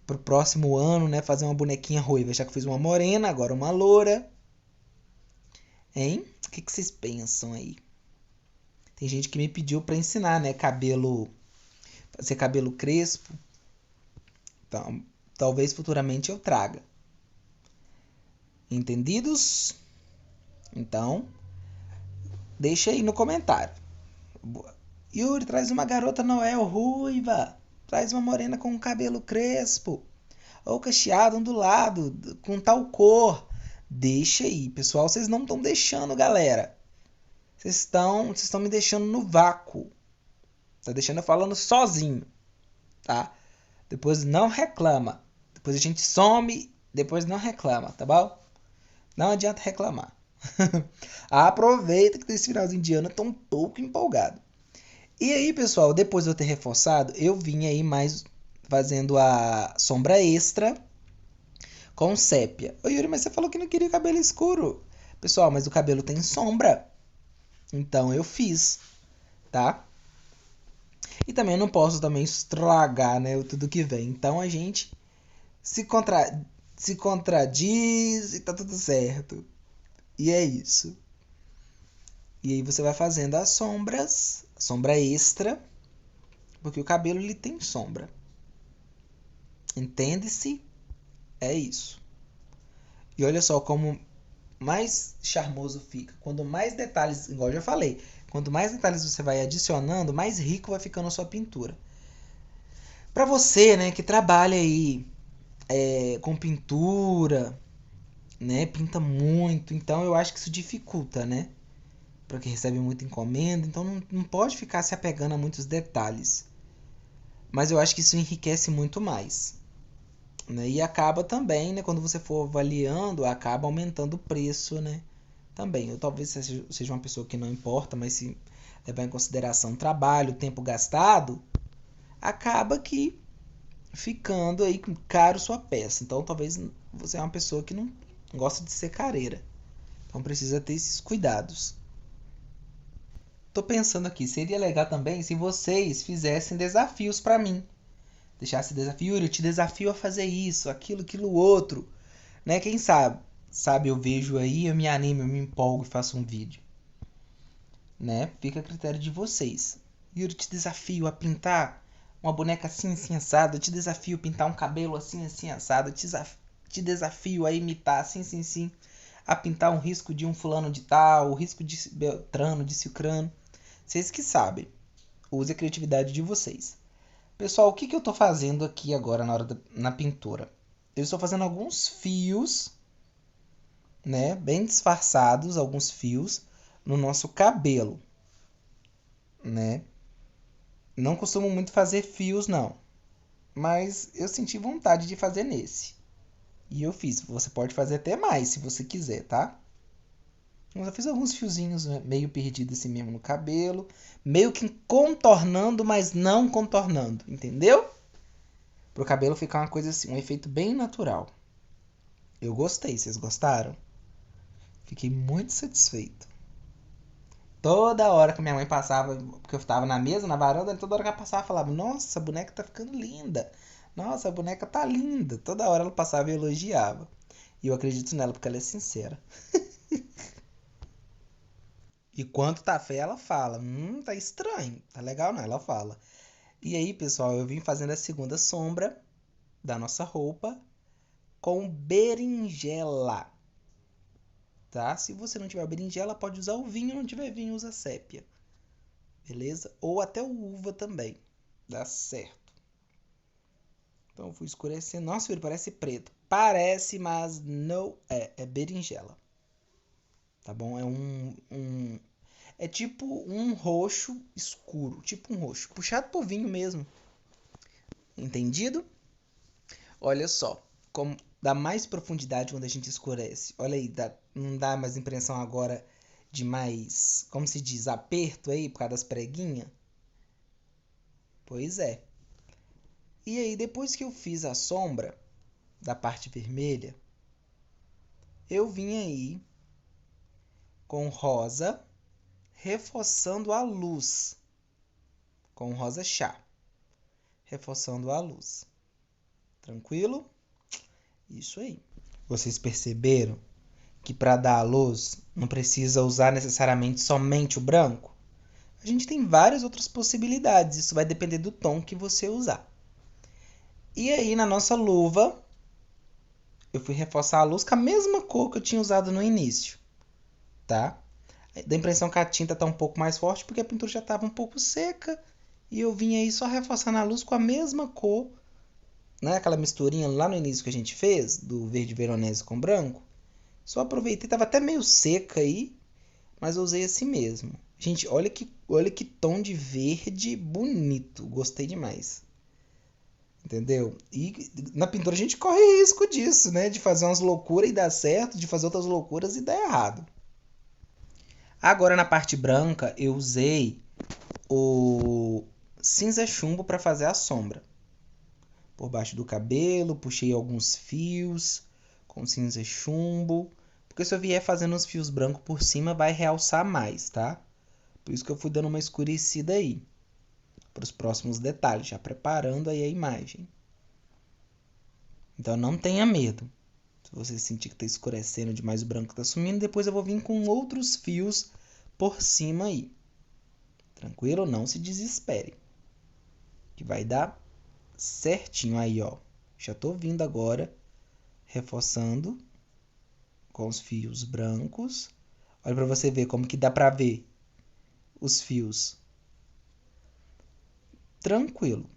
Pro próximo ano, né, fazer uma bonequinha ruiva, já que eu fiz uma morena, agora uma loura. Hein? O que vocês pensam aí? Tem gente que me pediu para ensinar, né, fazer cabelo crespo. Então, talvez futuramente eu traga. Entendidos? Então, deixa aí no comentário. Yuri, traz uma garota Noel ruiva. Traz uma morena com cabelo crespo. Ou cacheado, ondulado, com tal cor. Deixa aí, pessoal. Vocês não estão deixando, galera. Vocês estão me deixando no vácuo. Tá deixando eu falando sozinho, tá? Depois não reclama. Depois a gente some, depois não reclama, tá bom? Não adianta reclamar. Aproveita que esse finalzinho de ano eu tô um pouco empolgado. E aí, pessoal, depois de eu ter reforçado, eu vim aí mais fazendo a sombra extra com sépia. Ô Yuri, mas você falou que não queria cabelo escuro. Pessoal, mas o cabelo tem sombra. Então eu fiz, tá? E também eu não posso também estragar, né, tudo que vem. Então a gente se, contra... se contradiz e tá tudo certo. E é isso. E aí você vai fazendo as sombras, sombra extra, porque o cabelo ele tem sombra. Entende-se? É isso. E olha só como mais charmoso fica. Quanto mais detalhes, igual eu já falei, quanto mais detalhes você vai adicionando, mais rico vai ficando a sua pintura. Para você, né, que trabalha aí com pintura, né, pinta muito, então eu acho que isso dificulta, né? Para quem recebe muita encomenda, então não pode ficar se apegando a muitos detalhes. Mas eu acho que isso enriquece muito mais. Né? E acaba também, né, quando você for avaliando, acaba aumentando o preço, né? Também. Eu talvez seja uma pessoa que não importa, mas se levar em consideração o trabalho, o tempo gastado, acaba que ficando aí caro sua peça. Então talvez você é uma pessoa que não gosta de ser careira. Então precisa ter esses cuidados. Tô pensando aqui, seria legal também se vocês fizessem desafios para mim. Deixasse desafio, Yuri, eu te desafio a fazer isso, aquilo outro, né? Quem sabe eu vejo aí, eu me animo, eu me empolgo e faço um vídeo, né? Fica a critério de vocês. Yuri, eu te desafio a pintar uma boneca assim, assim, assado, eu te desafio a pintar um cabelo assim, assim, assado, eu te desafio a imitar assim, assim, assim, a pintar um risco de um fulano de tal, o risco de Beltrano, de Cicrano. Vocês que sabem. Use a criatividade de vocês. Pessoal, o que eu estou fazendo aqui agora na pintura? Eu estou fazendo alguns fios, né, bem disfarçados, alguns fios no nosso cabelo, né? Não costumo muito fazer fios, não, mas eu senti vontade de fazer nesse. E eu fiz. Você pode fazer até mais se você quiser, tá? Eu já fiz alguns fiozinhos meio perdidos assim mesmo no cabelo, meio que contornando, mas não contornando, entendeu? Pro cabelo ficar uma coisa assim, um efeito bem natural. Eu gostei, vocês gostaram? Fiquei muito satisfeito. Toda hora que minha mãe passava, porque eu tava na mesa, na varanda, toda hora que ela passava, eu falava: Nossa, a boneca tá ficando linda. Nossa, a boneca tá linda. Toda hora ela passava e elogiava. E eu acredito nela porque ela é sincera. E quanto tá feia, ela fala: Tá estranho. Tá legal não? Ela fala. E aí, pessoal, eu vim fazendo a segunda sombra. da nossa roupa com berinjela, tá? Se você não tiver berinjela, pode usar o vinho, não tiver vinho, usa sépia, beleza? Ou até o uva também, dá certo. Então eu fui escurecendo. Nossa, ele parece preto. Parece, mas não é. É berinjela, tá bom? É tipo um roxo escuro, tipo um roxo, puxado por vinho mesmo. Entendido? Olha só, como dá mais profundidade quando a gente escurece. Olha aí, não dá mais impressão agora de mais, como se diz, aperto aí por causa das preguinhas? Pois é. E aí, depois que eu fiz a sombra da parte vermelha, eu vim aí com rosa, reforçando a luz, com rosa chá, reforçando a luz. Tranquilo? Isso aí. Vocês perceberam que para dar a luz não precisa usar necessariamente somente o branco? A gente tem várias outras possibilidades, isso vai depender do tom que você usar. E aí na nossa luva, eu fui reforçar a luz com a mesma cor que eu tinha usado no início, tá? Dá a impressão que a tinta está um pouco mais forte porque a pintura já estava um pouco seca e eu vim aí só reforçando a luz com a mesma cor, né? Aquela misturinha lá no início que a gente fez, do verde veronese com branco. Só aproveitei, estava até meio seca aí, mas eu usei assim mesmo. Gente, olha que tom de verde bonito. Gostei demais. Entendeu? E na pintura a gente corre risco disso, né? De fazer umas loucuras e dar certo, de fazer outras loucuras e dar errado. Agora na parte branca eu usei o cinza chumbo para fazer a sombra. Por baixo do cabelo, puxei alguns fios com cinza chumbo. Porque se eu vier fazendo os fios brancos por cima, vai realçar mais, tá? Por isso que eu fui dando uma escurecida aí. Para os próximos detalhes, já preparando aí a imagem. Então não tenha medo. Se você sentir que está escurecendo demais, o branco está sumindo, depois eu vou vir com outros fios por cima aí. Tranquilo? Não se desespere. Que vai dar certinho aí, ó. Já estou vindo agora, reforçando com os fios brancos. Olha para você ver como que dá para ver os fios. Tranquilo.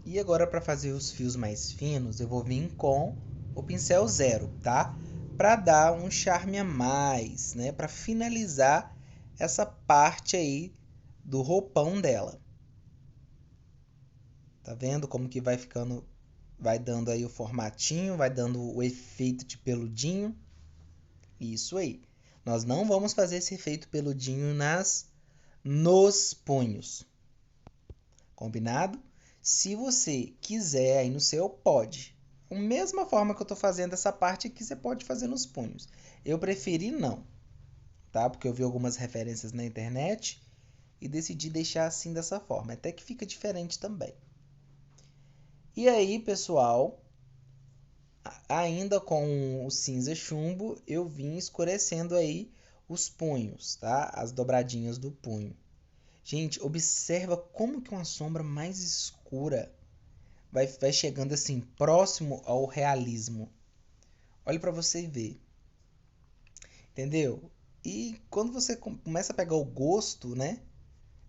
E agora para fazer os fios mais finos, eu vou vir com o pincel zero, tá? Para dar um charme a mais, né? Para finalizar essa parte aí do roupão dela. Tá vendo como que vai ficando, vai dando aí o formatinho, vai dando o efeito de peludinho. Isso aí. Nós não vamos fazer esse efeito peludinho nos punhos. Combinado? Se você quiser aí no seu, pode. Da mesma forma que eu estou fazendo essa parte aqui, você pode fazer nos punhos. Eu preferi não, tá? Porque eu vi algumas referências na internet e decidi deixar assim dessa forma. Até que fica diferente também. E aí, pessoal, ainda com o cinza chumbo, eu vim escurecendo aí os punhos, tá? As dobradinhas do punho. Gente, observa como que uma sombra mais escura vai chegando assim, próximo ao realismo. Olha para você ver. Entendeu? E quando você começa a pegar o gosto, né,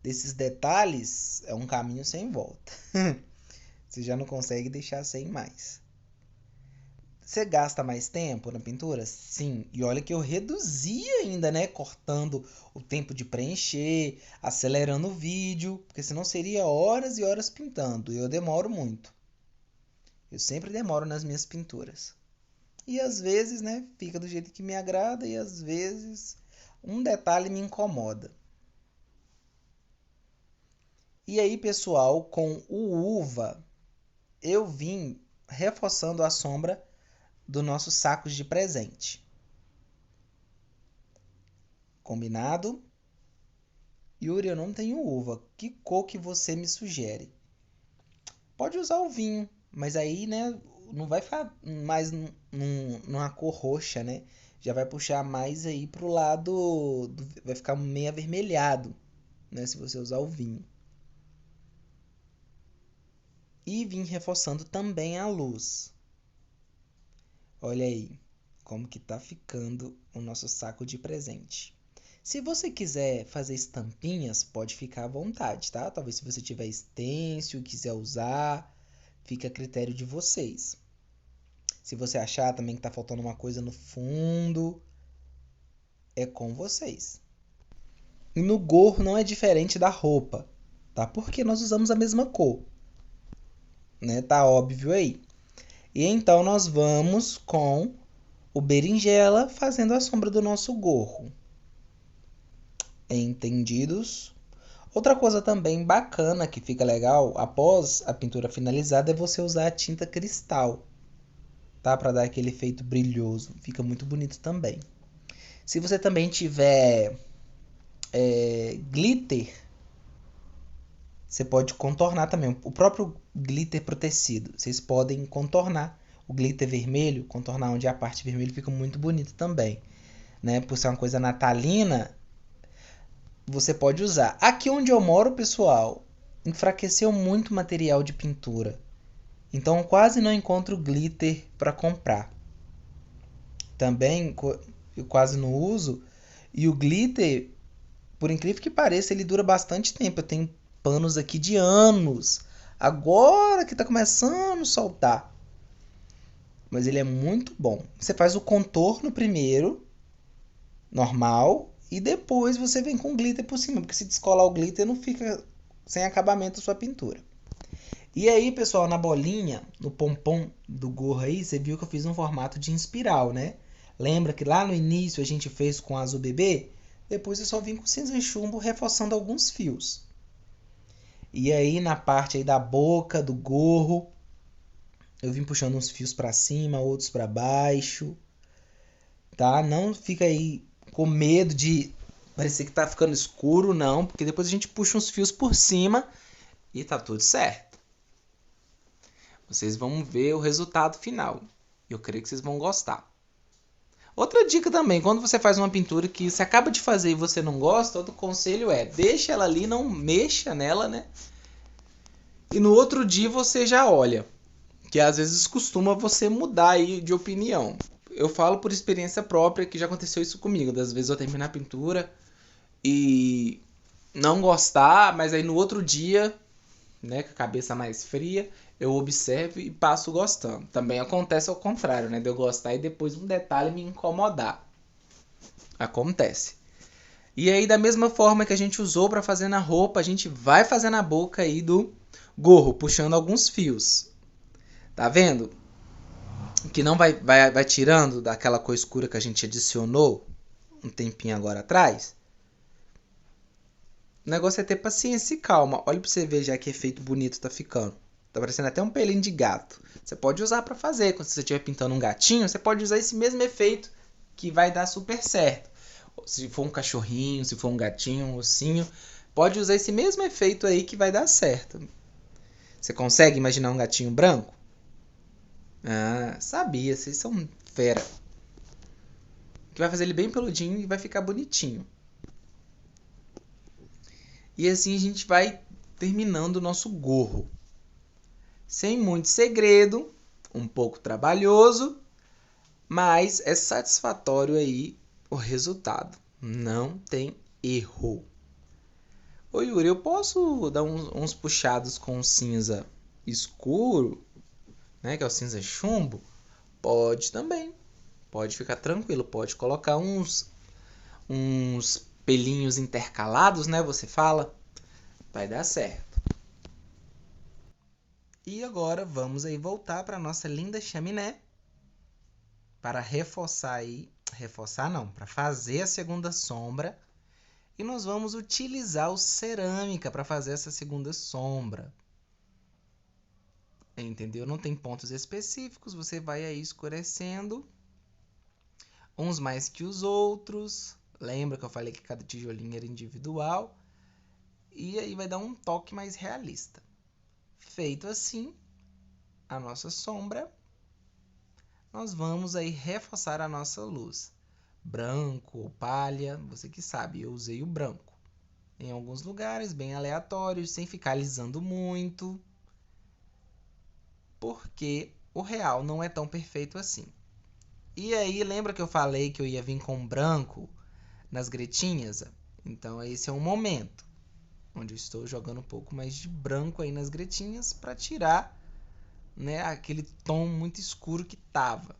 desses detalhes, é um caminho sem volta. Você já não consegue deixar sem mais. Você gasta mais tempo na pintura? Sim. E olha que eu reduzi ainda, né? Cortando o tempo de preencher, acelerando o vídeo, porque senão seria horas e horas pintando. E eu demoro muito. Eu sempre demoro nas minhas pinturas. E às vezes, né, fica do jeito que me agrada e às vezes um detalhe me incomoda. E aí, pessoal, com o uva, eu vim reforçando a sombra dos nossos sacos de presente. Combinado? Yuri, eu não tenho uva. Que cor que você me sugere? Pode usar o vinho, mas aí, né, não vai ficar mais numa cor roxa, né? Já vai puxar mais aí pro lado, vai ficar meio avermelhado, né, se você usar o vinho. e vim reforçando também a luz. Olha aí como que tá ficando o nosso saco de presente. Se você quiser fazer estampinhas, pode ficar à vontade, tá? Talvez se você tiver stencil e quiser usar, fica a critério de vocês. Se você achar também que tá faltando uma coisa no fundo, é com vocês. E no gorro não é diferente da roupa, tá? Porque nós usamos a mesma cor, né? Tá óbvio aí. E então nós vamos com o berinjela fazendo a sombra do nosso gorro. Entendidos? Outra coisa também bacana que fica legal após a pintura finalizada é você usar a tinta cristal, tá? Para dar aquele efeito brilhoso. Fica muito bonito também. Se você também tiver glitter, você pode contornar também. O próprio glitter pro tecido. Vocês podem contornar o glitter vermelho, contornar onde é a parte vermelha, fica muito bonito também, né? Por ser uma coisa natalina, você pode usar. Aqui onde eu moro, pessoal, enfraqueceu muito o material de pintura. Então eu quase não encontro glitter para comprar. Também eu quase não uso. E o glitter, por incrível que pareça, ele dura bastante tempo. Eu tenho panos aqui de anos. Agora que está começando a soltar. Mas ele é muito bom. Você faz o contorno primeiro, normal, e depois você vem com glitter por cima. Porque se descolar o glitter, não fica sem acabamento a sua pintura. E aí, pessoal, na bolinha, no pompom do gorro aí, você viu que eu fiz um formato de espiral, né? Lembra que lá no início a gente fez com azul bebê? Depois eu só vim com cinza e chumbo reforçando alguns fios. E aí na parte aí da boca do gorro, eu vim puxando uns fios para cima, outros para baixo, tá? Não fica aí com medo de parecer que tá ficando escuro, não, porque depois a gente puxa uns fios por cima e tá tudo certo. Vocês vão ver o resultado final. Eu creio que vocês vão gostar. Outra dica também, quando você faz uma pintura que você acaba de fazer e você não gosta, outro conselho é, deixa ela ali, não mexa nela, né? E no outro dia você já olha, que às vezes costuma você mudar aí de opinião. Eu falo por experiência própria que já aconteceu isso comigo, das vezes eu terminar a pintura e não gostar, mas aí no outro dia, né, com a cabeça mais fria, eu observo e passo gostando. Também acontece ao contrário, né, de eu gostar e depois um detalhe me incomodar. Acontece. E aí da mesma forma que a gente usou para fazer na roupa, a gente vai fazer na boca aí do gorro, puxando alguns fios. Tá vendo? Que não vai tirando daquela cor escura que a gente adicionou um tempinho agora atrás. O negócio é ter paciência e calma. Olha pra você ver já que efeito bonito tá ficando. Tá parecendo até um pelinho de gato. Você pode usar pra fazer. Quando você estiver pintando um gatinho, você pode usar esse mesmo efeito que vai dar super certo. Se for um cachorrinho, se for um gatinho, um ossinho, pode usar esse mesmo efeito aí que vai dar certo. Você consegue imaginar um gatinho branco? Ah, sabia, vocês são fera. Que vai fazer ele bem peludinho e vai ficar bonitinho. E assim a gente vai terminando o nosso gorro. Sem muito segredo, um pouco trabalhoso, mas é satisfatório aí o resultado. Não tem erro. Ô Yuri, eu posso dar uns puxados com cinza escuro, né, que é o cinza chumbo? Pode também. Pode ficar tranquilo, pode colocar uns pelinhos intercalados, né, você fala? Vai dar certo. E agora vamos aí voltar para nossa linda chaminé para reforçar aí, reforçar não, para fazer a segunda sombra. E nós vamos utilizar o cerâmica para fazer essa segunda sombra. Entendeu? Não tem pontos específicos, você vai aí escurecendo uns mais que os outros. Lembra que eu falei que cada tijolinho era individual? E aí vai dar um toque mais realista. Feito assim, a nossa sombra, nós vamos aí reforçar a nossa luz. Branco ou palha, você que sabe, eu usei o branco. Em alguns lugares, bem aleatórios, sem ficar alisando muito. porque o real não é tão perfeito assim. E aí, lembra que eu falei que eu ia vir com branco nas gretinhas? Então esse é um momento onde eu estou jogando um pouco mais de branco aí nas gretinhas para tirar, né, aquele tom muito escuro que tava.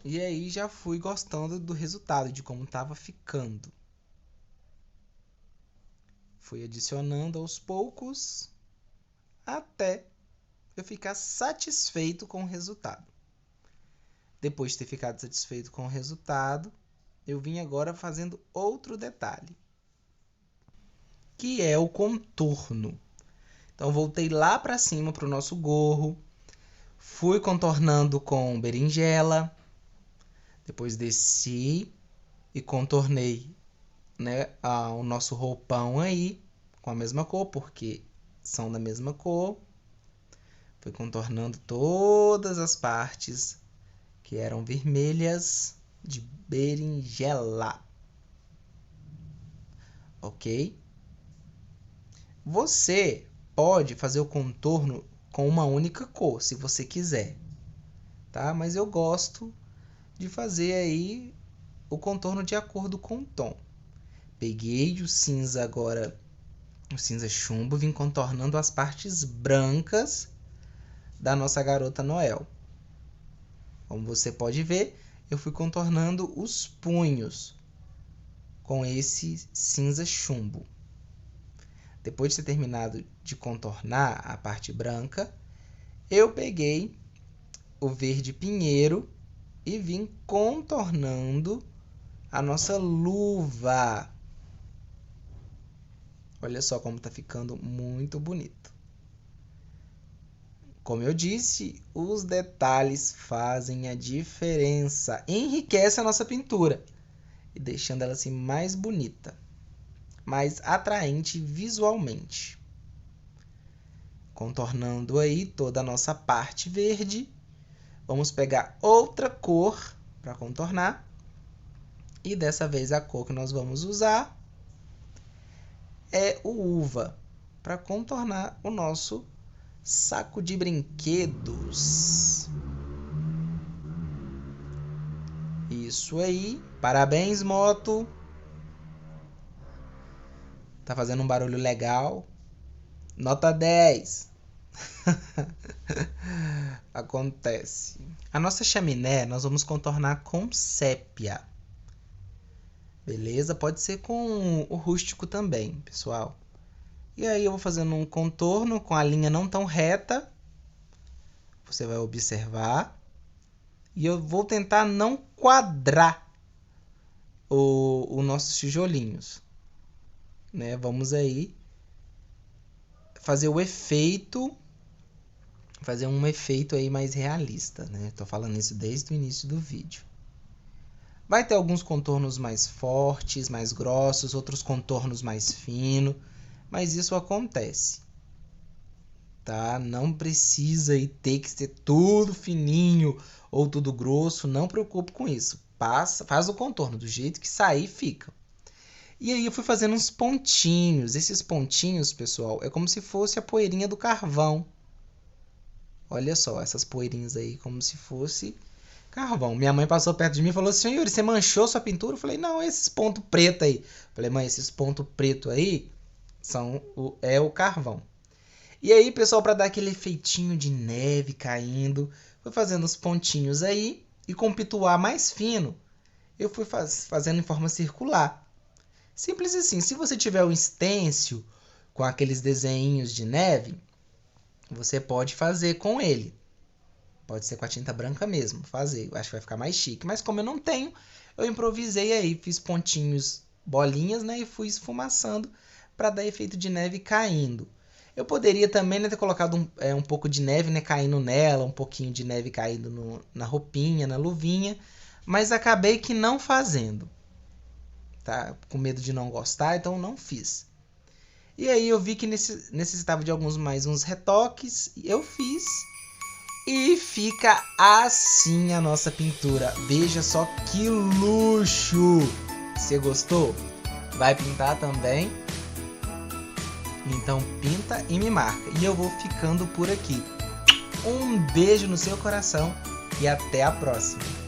E aí já fui gostando do resultado, de como tava ficando. Fui adicionando aos poucos até eu ficar satisfeito com o resultado. Depois de ter ficado satisfeito com o resultado, eu vim agora fazendo outro detalhe, que é o contorno. Então voltei lá para cima para o nosso gorro, fui contornando com berinjela, depois desci e contornei, né, o nosso roupão aí com a mesma cor, porque são da mesma cor. Fui contornando todas as partes que eram vermelhas de berinjela. Ok? Você pode fazer o contorno com uma única cor, se você quiser, tá? Mas eu gosto de fazer aí o contorno de acordo com o tom. Peguei o cinza agora, o cinza chumbo, vim contornando as partes brancas da nossa garota Noel. Como você pode ver, eu fui contornando os punhos com esse cinza chumbo. Depois de ter terminado de contornar a parte branca, eu peguei o verde pinheiro e vim contornando a nossa luva. Olha só como está ficando muito bonito. Como eu disse, os detalhes fazem a diferença. Enriquece a nossa pintura, e deixando ela assim mais bonita, mais atraente visualmente. Contornando aí toda a nossa parte verde, vamos pegar outra cor para contornar. E dessa vez a cor que nós vamos usar é o uva, para contornar o nosso saco de brinquedos. Isso aí. Parabéns, moto. Tá fazendo um barulho legal. Nota 10. Acontece. A nossa chaminé nós vamos contornar com sépia. Beleza? Pode ser com o rústico também, pessoal. E aí eu vou fazendo um contorno com a linha não tão reta. Você vai observar. E eu vou tentar não quadrar os nossos tijolinhos, né? Vamos aí fazer o efeito, fazer um efeito aí mais realista, né? Tô falando isso desde o início do vídeo. Vai ter alguns contornos mais fortes, mais grossos, outros contornos mais finos, mas isso acontece, tá? Não precisa aí ter que ser tudo fininho ou tudo grosso, não preocupe com isso. Faz o contorno do jeito que sair, fica. E aí eu fui fazendo uns pontinhos. Esses pontinhos, pessoal, é como se fosse a poeirinha do carvão. Olha só, essas poeirinhas aí como se fosse carvão. Minha mãe passou perto de mim e falou assim: Yuri, você manchou sua pintura? Eu falei: não, esses pontos pretos aí. Eu falei: mãe, esses pontos pretos aí é o carvão. E aí, pessoal, para dar aquele efeitinho de neve caindo, fui fazendo os pontinhos aí. E com o pituá mais fino, eu fui fazendo em forma circular. Simples assim. Se você tiver um stencil com aqueles desenhinhos de neve, você pode fazer com ele. Pode ser com a tinta branca mesmo, fazer. Eu acho que vai ficar mais chique. Mas como eu não tenho, eu improvisei aí. Fiz pontinhos, bolinhas, né? E fui esfumaçando para dar efeito de neve caindo. Eu poderia também, né, ter colocado um pouco de neve, né, caindo nela, um pouquinho de neve caindo na roupinha, na luvinha, mas acabei que não fazendo, tá? Com medo de não gostar, então não fiz. E aí eu vi que necessitava de mais uns retoques, eu fiz e fica assim a nossa pintura. Veja só que luxo! Você gostou? Vai pintar também? Então pinta e me marca. E eu vou ficando por aqui. um beijo no seu coração e até a próxima!